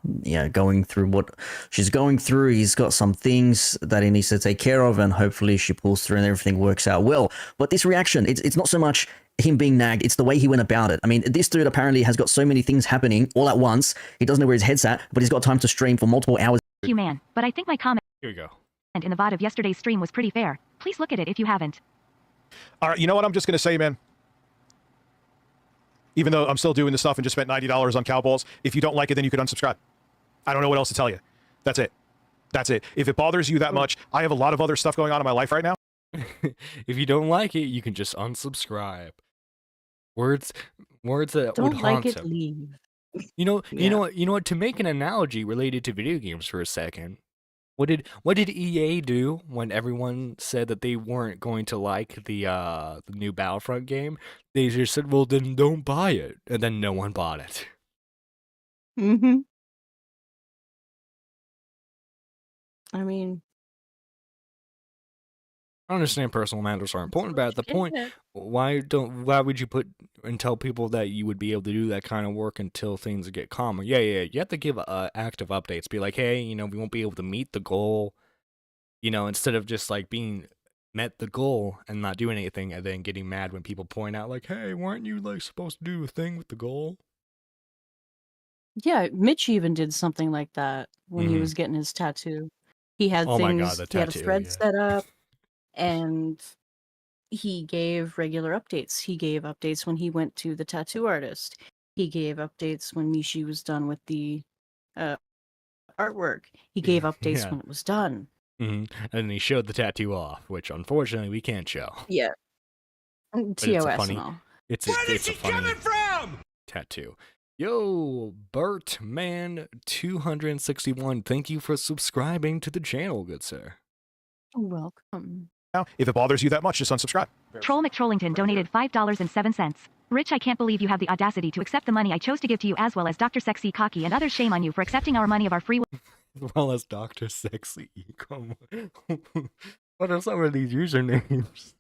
going through what she's going through. He's got some things that he needs to take care of, and hopefully she pulls through and everything works out well. But this reaction, it's not so much him being nagged, it's the way he went about it. I mean, this dude apparently has got so many things happening all at once. He doesn't know where his head's at, but he's got time to stream for multiple hours. Thank you, man. But I think my comment Here we go. in the VOD of yesterday's stream was pretty fair. Please look at it if you haven't. All right, you know what I'm just going to say, man? Even though I'm still doing this stuff and just spent $90 on cowballs, if you don't like it, then you could unsubscribe. I don't know what else to tell you. That's it. That's it. If it bothers you that much, I have a lot of other stuff going on in my life right now. If you don't like it, you can just unsubscribe. Words that Don't would like haunt it, him. leave. You know Yeah. what? To make an analogy related to video games for a second, what did EA do when everyone said that they weren't going to like the new Battlefront game? They just said, "Well, then don't buy it," and then no one bought it. Mm-hmm. I mean, I understand personal matters are important, but at the point, why would you put and tell people that you would be able to do that kind of work until things get calmer? Yeah. You have to give active updates. Be like, hey, we won't be able to meet the goal. Instead of just like being met the goal and not doing anything, and then getting mad when people point out like, hey, weren't you like supposed to do a thing with the goal? yeah, Mitch even did something like that when he was getting his tattoo. He had Oh my God, things, the he had a tattoo, thread yeah. set up, and he gave regular updates. He gave updates when he went to the tattoo artist. He gave updates when Mishi was done with the artwork. He gave updates Yeah. when it was done. And then he showed the tattoo off, which unfortunately we can't show. Yeah. it's a TOS funny- and all. It's a funny tattoo. Yo, Bert Man 261. Thank you for subscribing to the channel, good sir. Welcome. Now, if it bothers you that much, just unsubscribe. Troll McTrollington donated $5.07. Rich, I can't believe you have the audacity to accept the money I chose to give to you, as well as Dr. Sexy Cocky and others. Shame on you for accepting our money of our free will. As well as Dr. Sexy. Come on. What are some of these usernames?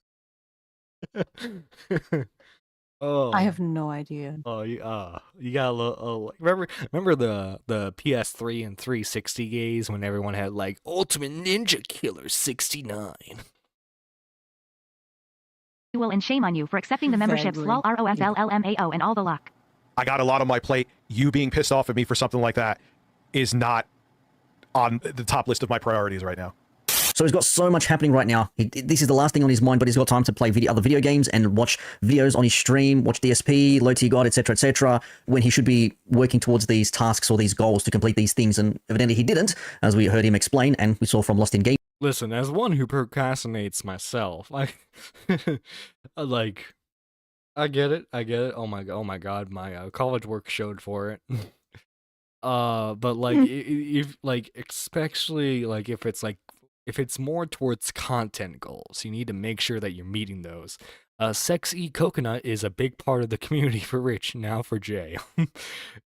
Oh, I have no idea. Oh, you got a little. Remember the PS3 and 360 games when everyone had like Ultimate Ninja Killer 69. Will and shame on you for accepting the memberships. Vaguely. Lol, ROFLLMAO, and all the luck. I got a lot on my plate. You being pissed off at me for something like that is not on the top list of my priorities right now. So he's got so much happening right now. This is the last thing on his mind, but he's got time to play other video games and watch videos on his stream, watch DSP, Low Tier God, etc., when he should be working towards these tasks or these goals to complete these things. And evidently he didn't, as we heard him explain, and we saw from Lost in Game. Listen, as one who procrastinates myself, I get it. Oh my god, my college work showed for it. But like, if like, especially like if it's more towards content goals, you need to make sure that you're meeting those. Sexy Coconut is a big part of the community for Rich, now for Jay.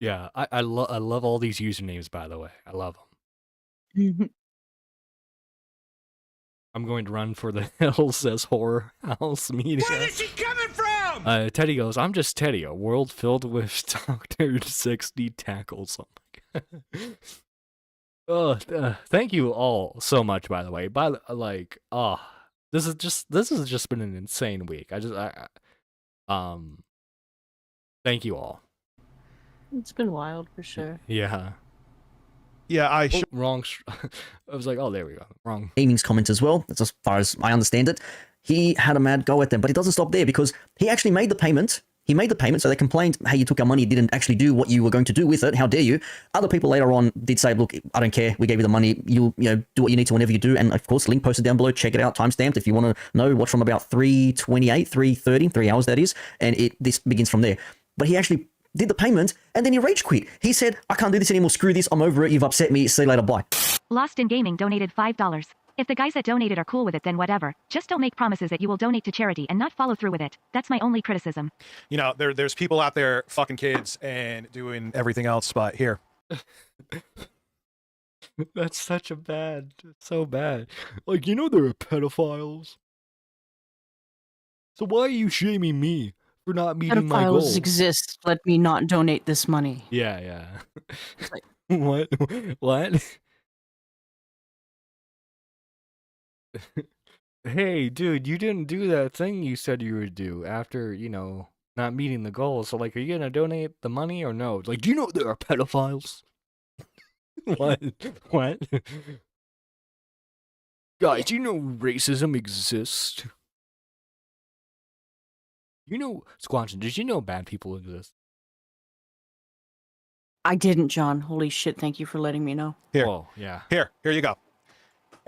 Yeah, I love all these usernames, by the way. I love them. I'm going to run for the hills, says Horror House Media. Where is he coming from? Teddy goes, I'm just Teddy, a world filled with Dr. 60 tackles. Oh my god. Thank you all so much, by the way. This has just been an insane week. Thank you all. It's been wild for sure. Yeah. Yeah, I was like, oh, there we go. Wrong. Gaming's comments as well, as far as I understand it. He had a mad go at them, but it doesn't stop there because he actually made the payment He made the payment, so they complained, hey, you took our money, you didn't actually do what you were going to do with it. How dare you? Other people later on did say, look, I don't care. We gave you the money. You do what you need to whenever you do. And of course, link posted down below. Check it out, timestamped if you want to know. Watch from about 3:28, 3:30, 3 hours that is. And this begins from there. But he actually did the payment, and then he rage quit. He said, I can't do this anymore. Screw this. I'm over it. You've upset me. See you later. Bye. Lost in Gaming donated $5. If the guys that donated are cool with it, then whatever. Just don't make promises that you will donate to charity and not follow through with it. That's my only criticism. You know, there's people out there fucking kids and doing everything else, but here. That's such a bad, so bad. Like, you know there are pedophiles. So why are you shaming me for not meeting my goals? Pedophiles exist. Let me not donate this money. Yeah. Like, What? What? Hey, dude, you didn't do that thing you said you would do after, not meeting the goals. So, like, are you gonna donate the money or no? Like, do you know there are pedophiles? What? What? Guys, do you know racism exists? Squatchin, did you know bad people exist? I didn't, John. Holy shit, thank you for letting me know. Here. Oh, yeah. Here you go.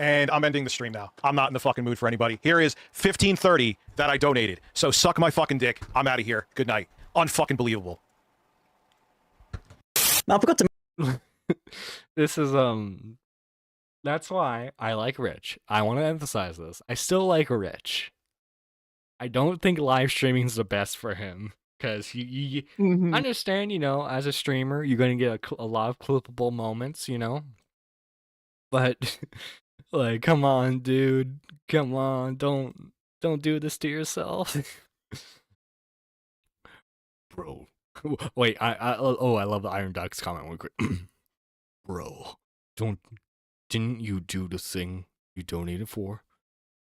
And I'm ending the stream now. I'm not in the fucking mood for anybody. Here is 1530 that I donated. So suck my fucking dick. I'm out of here. Good night. Unfucking believable. Now, I forgot to... This is, that's why I like Rich. I want to emphasize this. I still like Rich. I don't think live streaming is the best for him. Because you understand, as a streamer, you're going to get a lot of clippable moments, But... Like, come on, dude. Come on, don't do this to yourself. Bro. Wait, I love the Iron Ducks comment real quick. Bro, didn't you do the thing you donated for?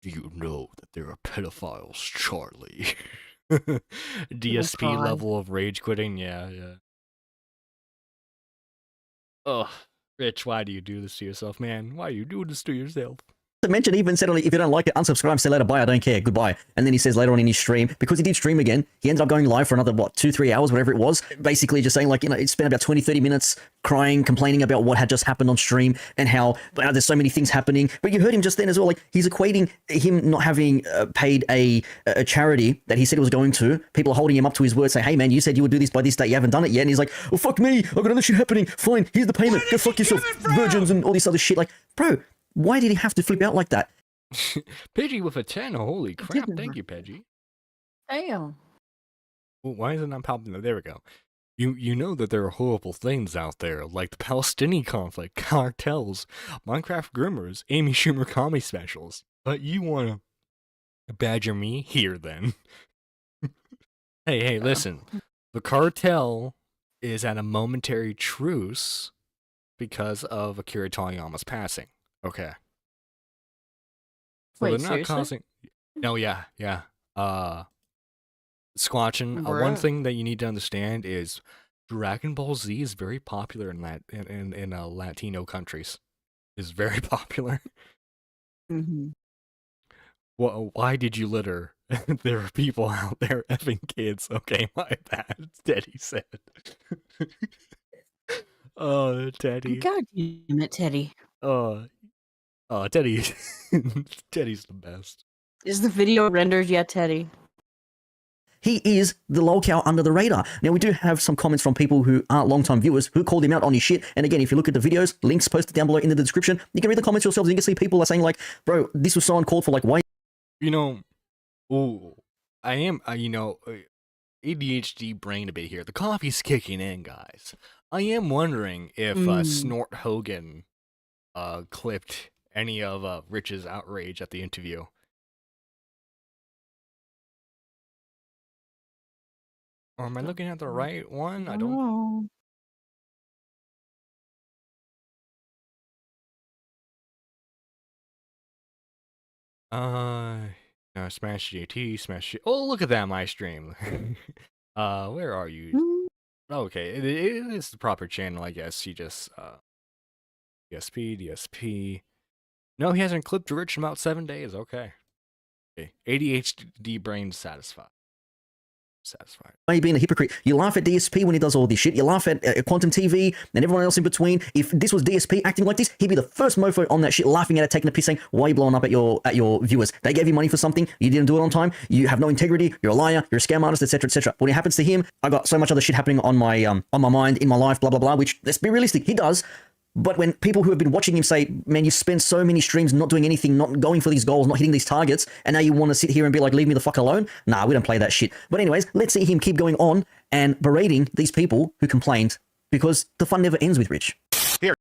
Do you know that there are pedophiles, Charlie? DSP level of rage quitting, yeah. Ugh. Rich, why do you do this to yourself, man? Why are you doing this to yourself? To mention, he even said, if you don't like it, unsubscribe, say later, bye, I don't care, goodbye. And then he says later on in his stream, because he did stream again, he ended up going live for another, 2-3 hours, whatever it was, basically just saying, like, it spent about 20-30 minutes crying, complaining about what had just happened on stream and how there's so many things happening. But you heard him just then as well, like, he's equating him not having paid a charity that he said he was going to. People are holding him up to his word, saying, hey man, you said you would do this by this date, you haven't done it yet. And he's like, well, fuck me, I've got other shit happening, fine, here's the payment, go fuck yourself, virgins and all this other shit. Like, bro, why did he have to flip out like that? Pidgey with a 10, holy crap, thank you, Pidgey. Damn. Well, why is it not popping? There we go. You know that there are horrible things out there, like the Palestinian conflict, cartels, Minecraft groomers, Amy Schumer comedy specials. But you want to badger me? Here, then. Hey, listen. The cartel is at a momentary truce because of Akira Toriyama's passing. Okay. So Wait, they're not seriously? causing... No, yeah. Squatchin, one thing that you need to understand is Dragon Ball Z is very popular in Latino countries. Is very popular. Mm-hmm. Well, why did you litter? There are people out there effing kids. Okay, my bad. Teddy said. Oh, Teddy. God damn it, Teddy. Teddy. Teddy's the best. Is the video rendered yet, Teddy? He is the lolcow under the radar. Now, we do have some comments from people who aren't long-time viewers who called him out on his shit. And again, if you look at the videos, links posted down below in the description, you can read the comments yourselves. You can see people are saying like, bro, this was so uncalled for, like, why? I am, ADHD brain a bit here. The coffee's kicking in, guys. I am wondering if Snort Hogan clipped any of Rich's outrage at the interview. Or am I looking at the right one? I don't... know. No, Smash GT, Smash... Oh, look at that, my stream. Where are you? Okay, it is the proper channel, I guess. He just, DSP. No, he hasn't clipped Rich in about 7 days. Okay. ADHD brain satisfied. satisfied. Why are you being a hypocrite? You laugh at DSP when he does all this shit. You laugh at Quantum TV and everyone else in between. If this was DSP acting like this, he'd be the first mofo on that shit, laughing at it, taking a piss, saying, "Why are you blowing up at your viewers? They gave you money for something. You didn't do it on time. You have no integrity. You're a liar. You're a scam artist, etc., etc." When it happens to him, I got so much other shit happening on my mind, in my life, blah blah blah. Which, let's be realistic, he does. But when people who have been watching him say, "Man, you spent so many streams not doing anything, not going for these goals, not hitting these targets, and now you want to sit here and be like, leave me the fuck alone?" Nah, we don't play that shit. But anyways, let's see him keep going on and berating these people who complained, because the fun never ends with Rich. Here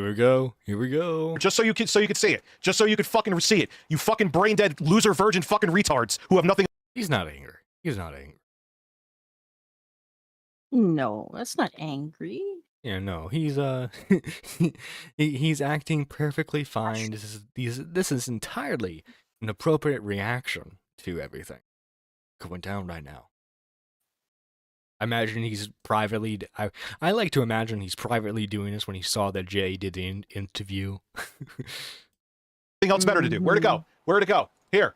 we go. Here we go. Just so you could see it. Just so you could fucking see it. You fucking brain dead loser virgin fucking retards who have nothing. He's not angry. He's not angry. No, that's not angry. Yeah, no, he's he's acting perfectly fine. This is entirely an appropriate reaction to everything going down right now. I imagine he's privately. I like to imagine he's privately doing this when he saw that Jay did the interview. Nothing else better to do. Where to go? Where to go? Here.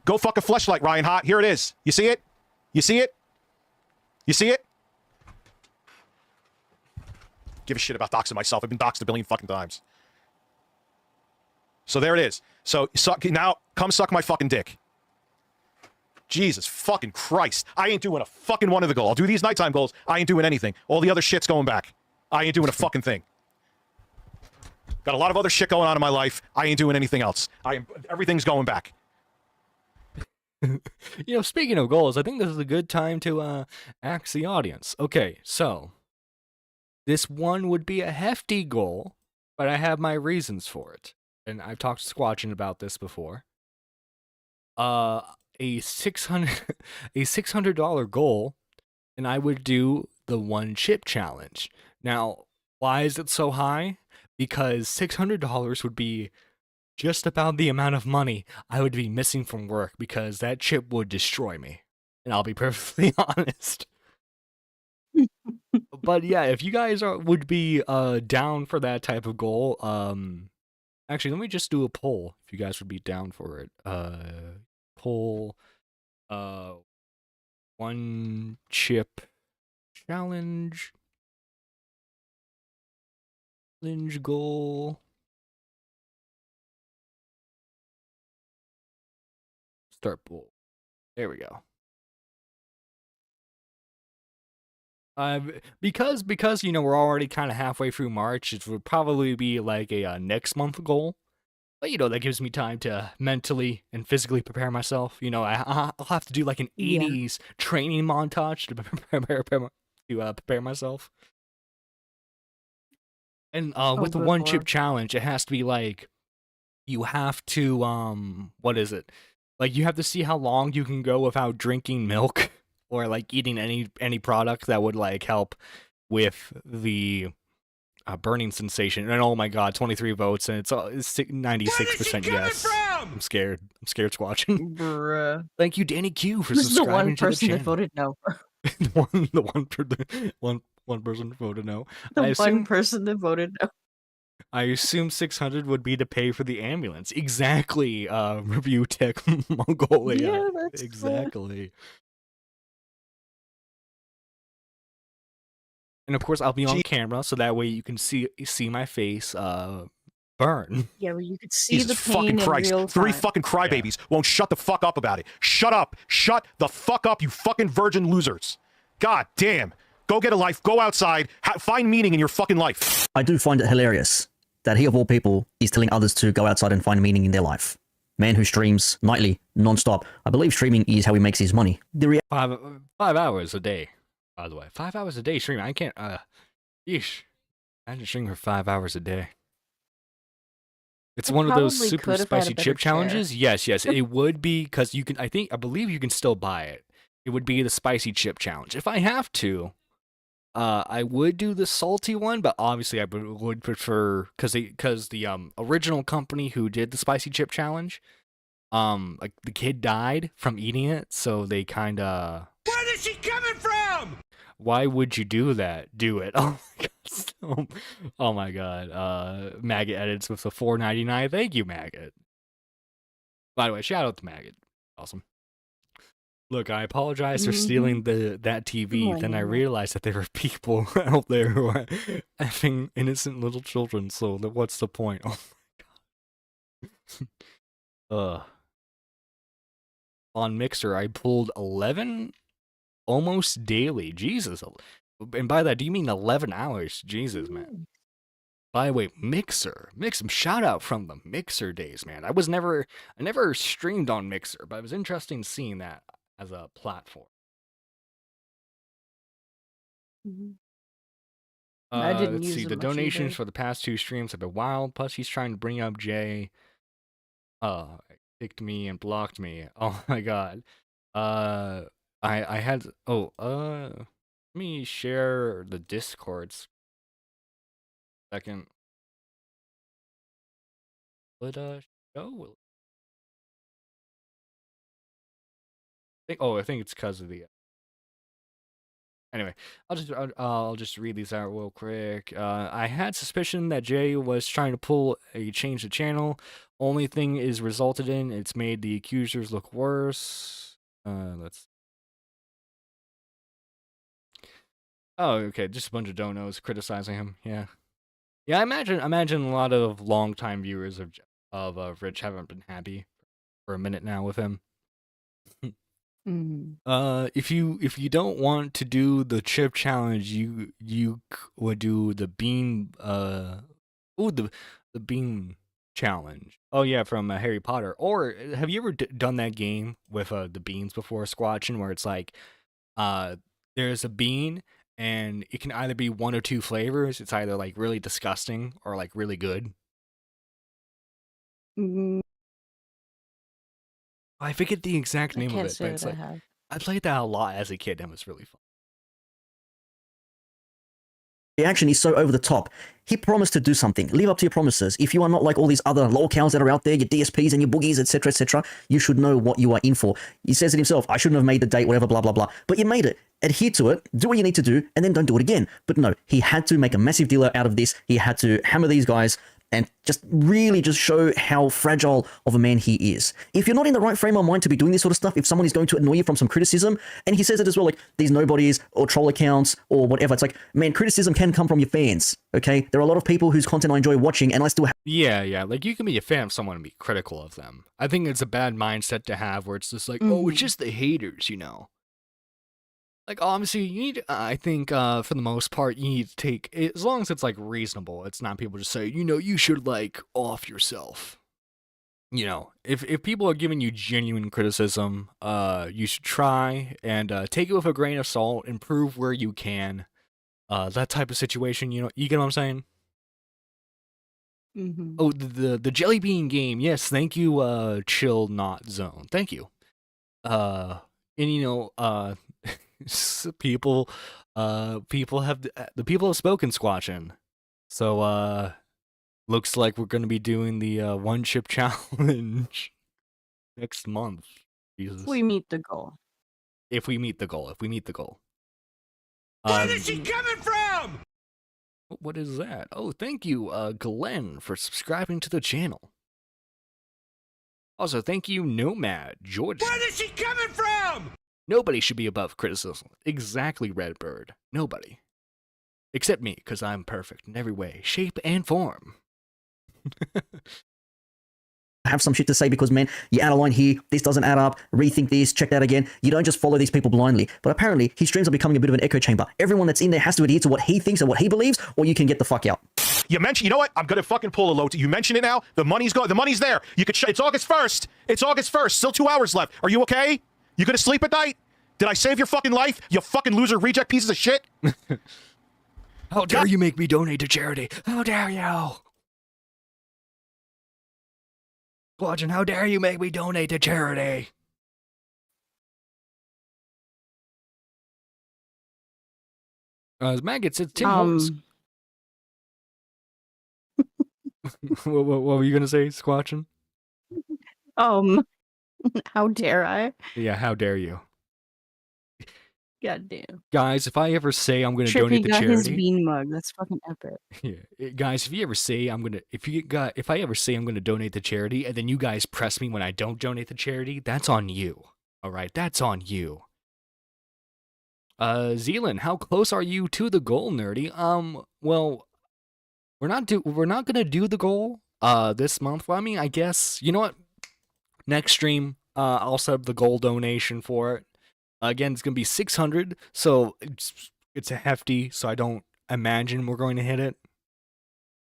Go fuck a fleshlight, Ryan Hot. Here it is. You see it? You see it? You see it? Give a shit about doxing myself. I've been doxed a billion fucking times. So there it is. So now come suck my fucking dick. Jesus fucking Christ. I ain't doing a fucking one of the goals. I'll do these nighttime goals. I ain't doing anything. All the other shit's going back. I ain't doing a fucking thing. Got a lot of other shit going on in my life. I ain't doing anything else. Everything's going back. You know, speaking of goals, I think this is a good time to ask the audience. Okay, so this one would be a hefty goal, but I have my reasons for it. And I've talked to Squatchin about this before. A $600 goal, and I would do the one chip challenge. Now, why is it so high? Because $600 would be just about the amount of money I would be missing from work, because that chip would destroy me. And I'll be perfectly honest. But yeah, if you guys would be down for that type of goal, actually, let me just do a poll if you guys would be down for it. Poll, one chip challenge goal. Start poll. There we go. Because you know we're already kind of halfway through March, it would probably be like a next month goal. But you know that gives me time to mentally and physically prepare myself. You know I'll have to do like an 80s training montage to prepare myself. And with the one chip challenge, it has to be like you have to what is it? Like you have to see how long you can go without drinking milk. Or like eating any product that would like help with the burning sensation. And oh my god, 23 votes and it's 96% yes. I'm scared. I'm scared Squatching. Bruh. Thank you, Danny Q, for subscribing to the channel. The one person that voted no. one person voted no. One person that voted no. I assume 600 would be to pay for the ambulance. Exactly. Review Tech Mongolia. Yeah, that's exactly. And of course, I'll be on camera, so that way you can see my face burn. Yeah, where you could see Jesus the pain fucking Christ. in real time. 3 fucking crybabies won't shut the fuck up about it. Shut up. Shut the fuck up, you fucking virgin losers. God damn. Go get a life. Go outside. Find meaning in your fucking life. I do find it hilarious that he of all people is telling others to go outside and find meaning in their life. Man who streams nightly, non-stop. I believe streaming is how he makes his money. 5 hours a day. By the way, 5 hours a day streaming. I can't, yeesh. Imagine streaming for 5 hours a day. It's one of those super spicy chip challenges. Yes, it would be, because you can, I believe you can still buy it. It would be the spicy chip challenge. If I have to, I would do the salty one, but obviously I would prefer, because the original company who did the spicy chip challenge, like the kid died from eating it, so they kind of. Where is she coming from? Why would you do that? Do it. Oh my god. Oh my god. Maggot edits with the $4.99. Thank you, Maggot. By the way, shout out to Maggot. Awesome. Look, I apologize for stealing that TV. Then I Anyway. realized that there were people out there who are effing innocent little children. So what's the point? Oh my god. On Mixer, I pulled 11 almost daily. Jesus. And by that, do you mean 11 hours? Jesus, man. By the way, Mixer, shout out from the Mixer days, man. I never streamed on Mixer, but it was interesting seeing that as a platform. I didn't Let's use see. it The much donations either. for the past 2 streams have been wild. Plus, he's trying to bring up Jay. Kicked me and blocked me. Oh my god. I had. Let me share the Discords. Second. Would show? I think it's because of the. Anyway, I'll just read these out real quick. I had suspicion that Jay was trying to pull a change the channel. Only thing is resulted in it's made the accusers look worse. Let's. Oh, okay, just a bunch of donos criticizing him. Yeah, I imagine a lot of longtime viewers of Rich haven't been happy for a minute now with him. If you don't want to do the chip challenge, you would do the bean the bean challenge. Oh yeah, from Harry Potter. Or have you ever done that game with the beans before, Squatchin, where it's like there's a bean and it can either be one or two flavors. It's either like really disgusting or like really good. I forget the exact name of it, but it's like I played that a lot as a kid and it was really fun. Reaction is so over the top. He promised to do something. Live up to your promises. If you are not like all these other lolcows that are out there, your DSPs and your boogies, etc., you should know what you are in for. He says it himself, I shouldn't have made the date, whatever, blah, blah, blah. But you made it. Adhere to it, do what you need to do, and then don't do it again. But no, he had to make a massive deal out of this. He had to hammer these guys and just really just show how fragile of a man he is. If you're not in the right frame of mind to be doing this sort of stuff, if someone is going to annoy you from some criticism, and he says it as well, like these nobodies or troll accounts or whatever, it's like, man, criticism can come from your fans, okay? There are a lot of people whose content I enjoy watching, and I still have... Yeah, like you can be a fan of someone and be critical of them. I think it's a bad mindset to have where it's just like, oh, it's just the haters, you know? Like, obviously, you need, I think, for the most part, you need to take, as long as it's, like, reasonable, it's not people just say, you know, you should, like, off yourself. You know, if people are giving you genuine criticism, you should try and take it with a grain of salt, improve where you can. That type of situation, you know, you get what I'm saying? Oh, the Jelly Bean game, yes, thank you, Chill Not Zone, thank you. And, you know, people have spoken, Squatchin. So looks like we're gonna be doing the one chip challenge next month. Jesus. We meet the goal. If we meet the goal. Where is she coming from? What is that? Oh, thank you, Glenn, for subscribing to the channel. Also, thank you, Nomad Jordan. Where is she coming from? Nobody should be above criticism. Exactly, Redbird. Nobody. Except me, because I'm perfect in every way, shape, and form. have some shit to say because, man, you add a line here, this doesn't add up, rethink this, check that again. You don't just follow these people blindly. But apparently, his streams are becoming a bit of an echo chamber. Everyone that's in there has to adhere to what he thinks and what he believes, or you can get the fuck out. You mentioned, you know what? I'm gonna fucking pull a load. You mentioned it now. The money's the money's there. You could. It's August 1st. It's August 1st. Still 2 hours left. Are you okay? You gonna sleep at night? Did I save your fucking life? You fucking loser, reject pieces of shit. How dare you make me donate to charity? How dare you? Bludgeon, how dare you make me donate to charity? Maggots, it's Tim Hortons. what were you gonna say, Squatchin? How dare I? Yeah, how dare you? God damn. Guys, if I ever say I'm gonna Trippy donate to got charity, his bean mug. That's fucking epic. Yeah, guys, if I ever say I'm gonna donate to charity, and then you guys press me when I don't donate to charity, that's on you. All right, that's on you. Zealand, how close are you to the goal, Nerdy? Well, we're not gonna do the goal this month. Well, I mean, I guess you know what? Next stream, I'll set up the goal donation for it. Again, it's gonna be 600, so it's a hefty. So I don't imagine we're going to hit it,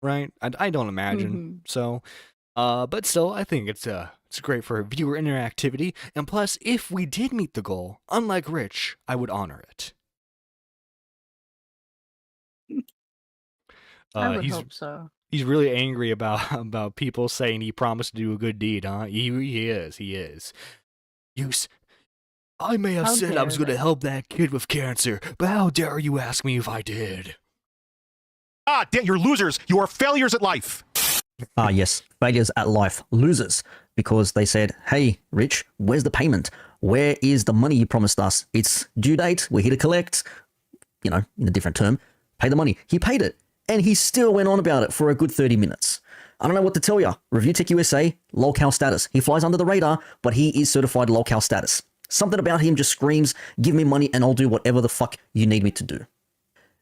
right? I don't imagine. So, but still, I think it's great for viewer interactivity. And plus, if we did meet the goal, unlike Rich, I would honor it. I would hope so. He's really angry about people saying he promised to do a good deed, huh? He is. I may have said I was going to help that kid with cancer, but how dare you ask me if I did? Ah, damn, you're losers. You are failures at life. Ah, yes, failures at life, losers, because they said, hey, Rich, where's the payment? Where is the money you promised us? It's due date, we're here to collect, in a different term, pay the money. He paid it, and he still went on about it for a good 30 minutes. I don't know what to tell you. ReviewTechUSA, lolcow status. He flies under the radar, but he is certified lolcow status. Something about him just screams, give me money and I'll do whatever the fuck you need me to do.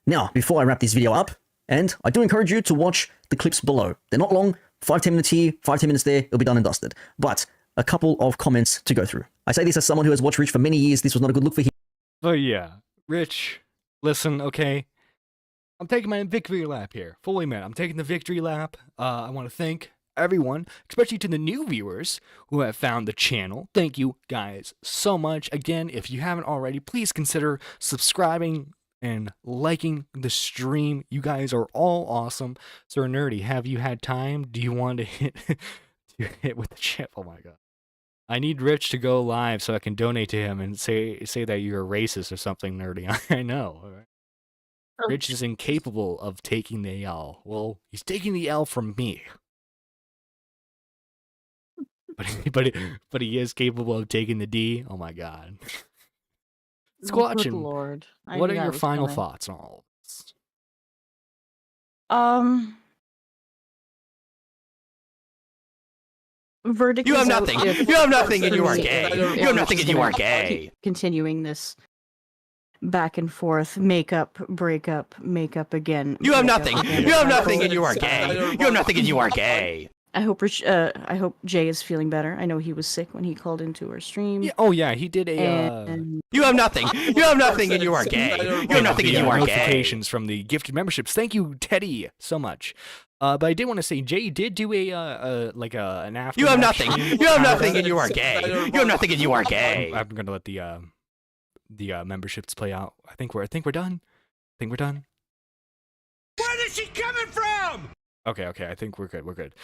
Now, before I wrap this video up, and I do encourage you to watch the clips below. They're not long, 5-10 minutes here, 5-10 minutes there, it'll be done and dusted. But a couple of comments to go through. I say this as someone who has watched Rich for many years. This was not a good look for him. Oh yeah, Rich, listen, okay? I'm taking my victory lap here. Fully admit, I'm taking the victory lap. I want to thank everyone, especially to the new viewers who have found the channel. Thank you guys so much. Again, if you haven't already, please consider subscribing and liking the stream. You guys are all awesome. Sir Nerdy, have you had time? Do you want to hit with the chip? Oh my god. I need Rich to go live so I can donate to him and say that you're a racist or something, Nerdy. I know. All right? Rich is incapable of taking the L. Well, he's taking the L from me. But he is capable of taking the D. Oh my god. Squatchin, good Lord. What are your final thoughts on all of this? Verdict. You have nothing. You have nothing and you are gay. You have nothing and you are gay. Continuing this back and forth, makeup, breakup, makeup again. You have nothing. You have nothing and you are gay. You have nothing and you are gay. I hope Jay is feeling better. I know he was sick when he called into our stream. Yeah, oh yeah, he did a. You have nothing. You have nothing and you are gay. You have nothing and you are gay. Notifications from the gifted memberships. Thank you, Teddy, so much. But I did want to say, Jay did do an aftermath. You have nothing. You have nothing and you are gay. You have nothing and you are gay. I'm gonna let the memberships play out. I think we're done. Where is she coming from? Okay, I think we're good.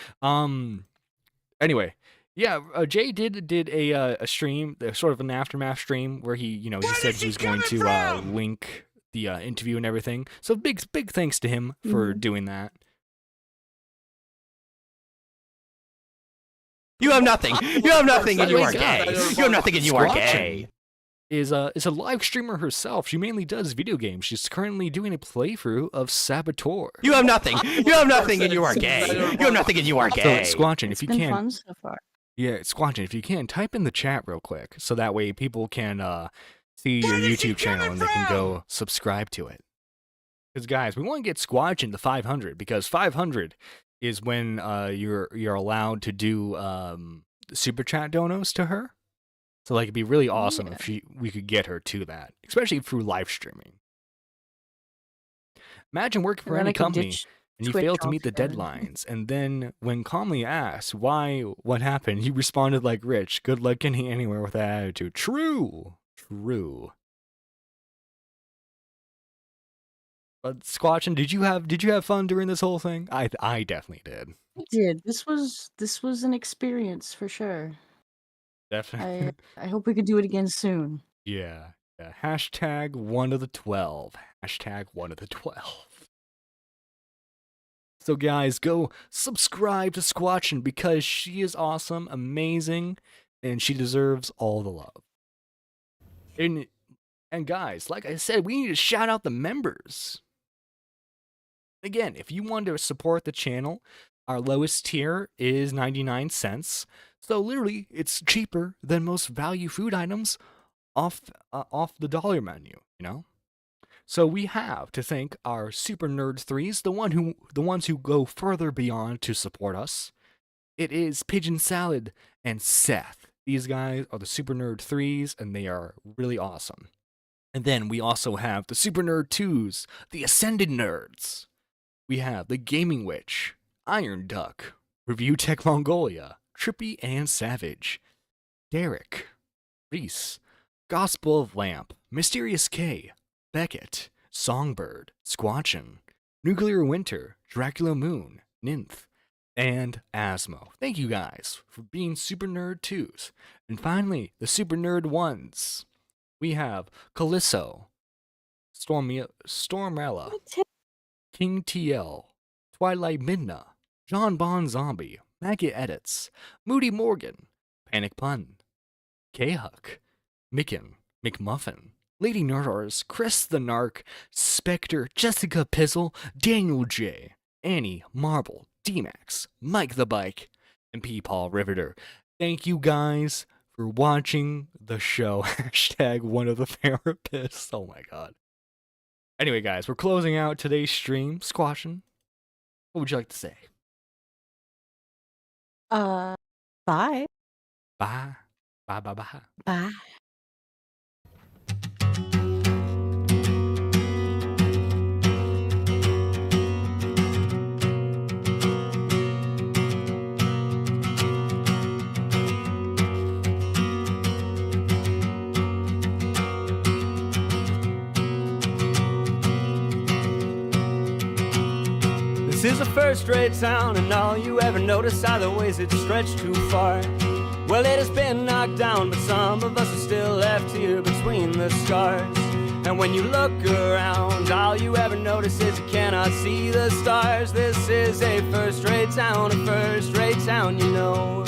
Anyway, yeah, Jay did a stream, sort of an aftermath stream where he said he was going to link the interview and everything. So big thanks to him for doing that. You have nothing. You have nothing and you are gay. You have nothing and you are gay. Is a live streamer herself. She mainly does video games. She's currently doing a playthrough of Saboteur. You have nothing. You have nothing and you are gay. You have nothing and you are gay. So, Squatchin, if you can, fun so far. Yeah, Squatchin, if you can, type in the chat real quick, so that way people can see your YouTube channel and they can go subscribe to it. Because guys, we want to get Squatchin to 500 because 500 is when you're allowed to do super chat donos to her. So like it'd be really awesome if we could get her to that, especially through live streaming. Imagine working for any company and you fail to meet the deadlines, and then when calmly asked what happened, you responded like Rich, good luck getting anywhere with that attitude. True. But Squatchin, did you have fun during this whole thing? I definitely did. I did. This was an experience for sure. Definitely. I hope we could do it again soon. Yeah. Hashtag 1 of the 12. Hashtag 1 of the 12. So guys, go subscribe to Squatchin because she is awesome, amazing, and she deserves all the love. And guys, like I said, we need to shout out the members. Again, if you want to support the channel, our lowest tier is 99 cents. So literally, it's cheaper than most value food items off the dollar menu, you know? So we have to thank our Super Nerds 3s, the ones who go further beyond to support us. It is Pigeon Salad and Seth. These guys are the Super Nerd 3s, and they are really awesome. And then we also have the Super Nerd 2s, the Ascended Nerds. We have the Gaming Witch, Iron Duck, Review Tech Mongolia, Trippy and Savage, Derek, Reese, Gospel of Lamp, Mysterious K, Beckett, Songbird, Squatchin, Nuclear Winter, Dracula Moon, Ninth, and Asmo. Thank you guys for being Super Nerd 2s. And finally, the Super Nerd 1s. We have Calisso, Stormella, King TL, Twilight Midna, John Bon Zombie, Maggot Edits, Moody Morgan, Panic Pun, K-Huck, Micken, McMuffin, Lady Nerdars, Chris the Narc, Spectre, Jessica Pizzle, Daniel J, Annie, Marble, D-Max, Mike the Bike, and P-Paul Riveter. Thank you guys for watching the show. Hashtag one of the therapists. Oh my god. Anyway, guys, we're closing out today's stream. Squashin', what would you like to say? Bye. Bye. Bye, bye, bye. Bye. This is a first-rate town, and all you ever notice are the ways it's stretched too far. Well, it has been knocked down, but some of us are still left here between the scars. And when you look around, all you ever notice is you cannot see the stars. This is a first-rate town, you know.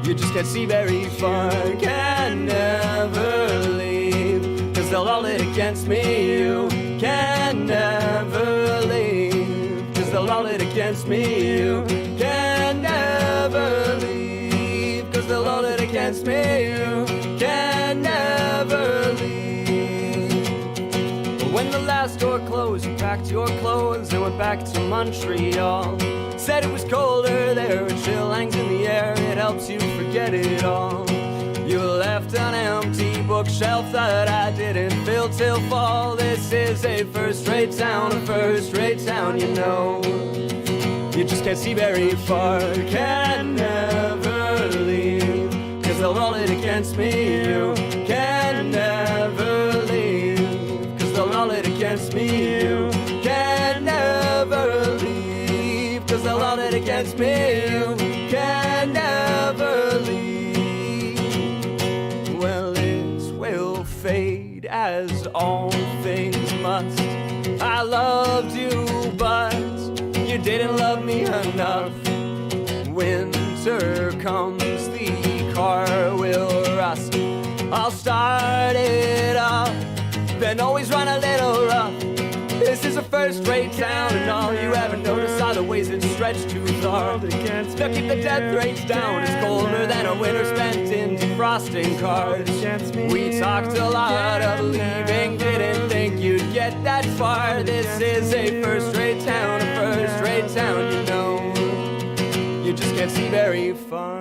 You just can't see very far, can never leave, 'cause they'll all lit against me. You can never leave, 'cause they'll all lit against me. You can never leave, 'cause they'll all lit against me. You can never leave. But when the last door closed, you packed your clothes and went back to Montreal. Said it was colder there, a chill hangs in the air, it helps you forget it all. You left an empty bookshelf that I didn't fill till fall. This is a first-rate town, you know. You just can't see very far, can never leave, 'cause they'll roll it against me. You can never leave, 'cause they'll roll it against me. You can never leave, 'cause they'll roll it against me. You can never leave. Well, it will fade as all things must. I loved you, but you didn't love me enough. Winter comes, the car will rust. I'll start it up, then always run a little rough. This is a first-rate town, and all you ever notice are the ways it's stretched too far. They'll keep the death rates down, it's colder than a winter spent in defrosting cars. We talked a lot of leaving, didn't think you'd get that far. This is a first-rate town, you know. You just can't see very far.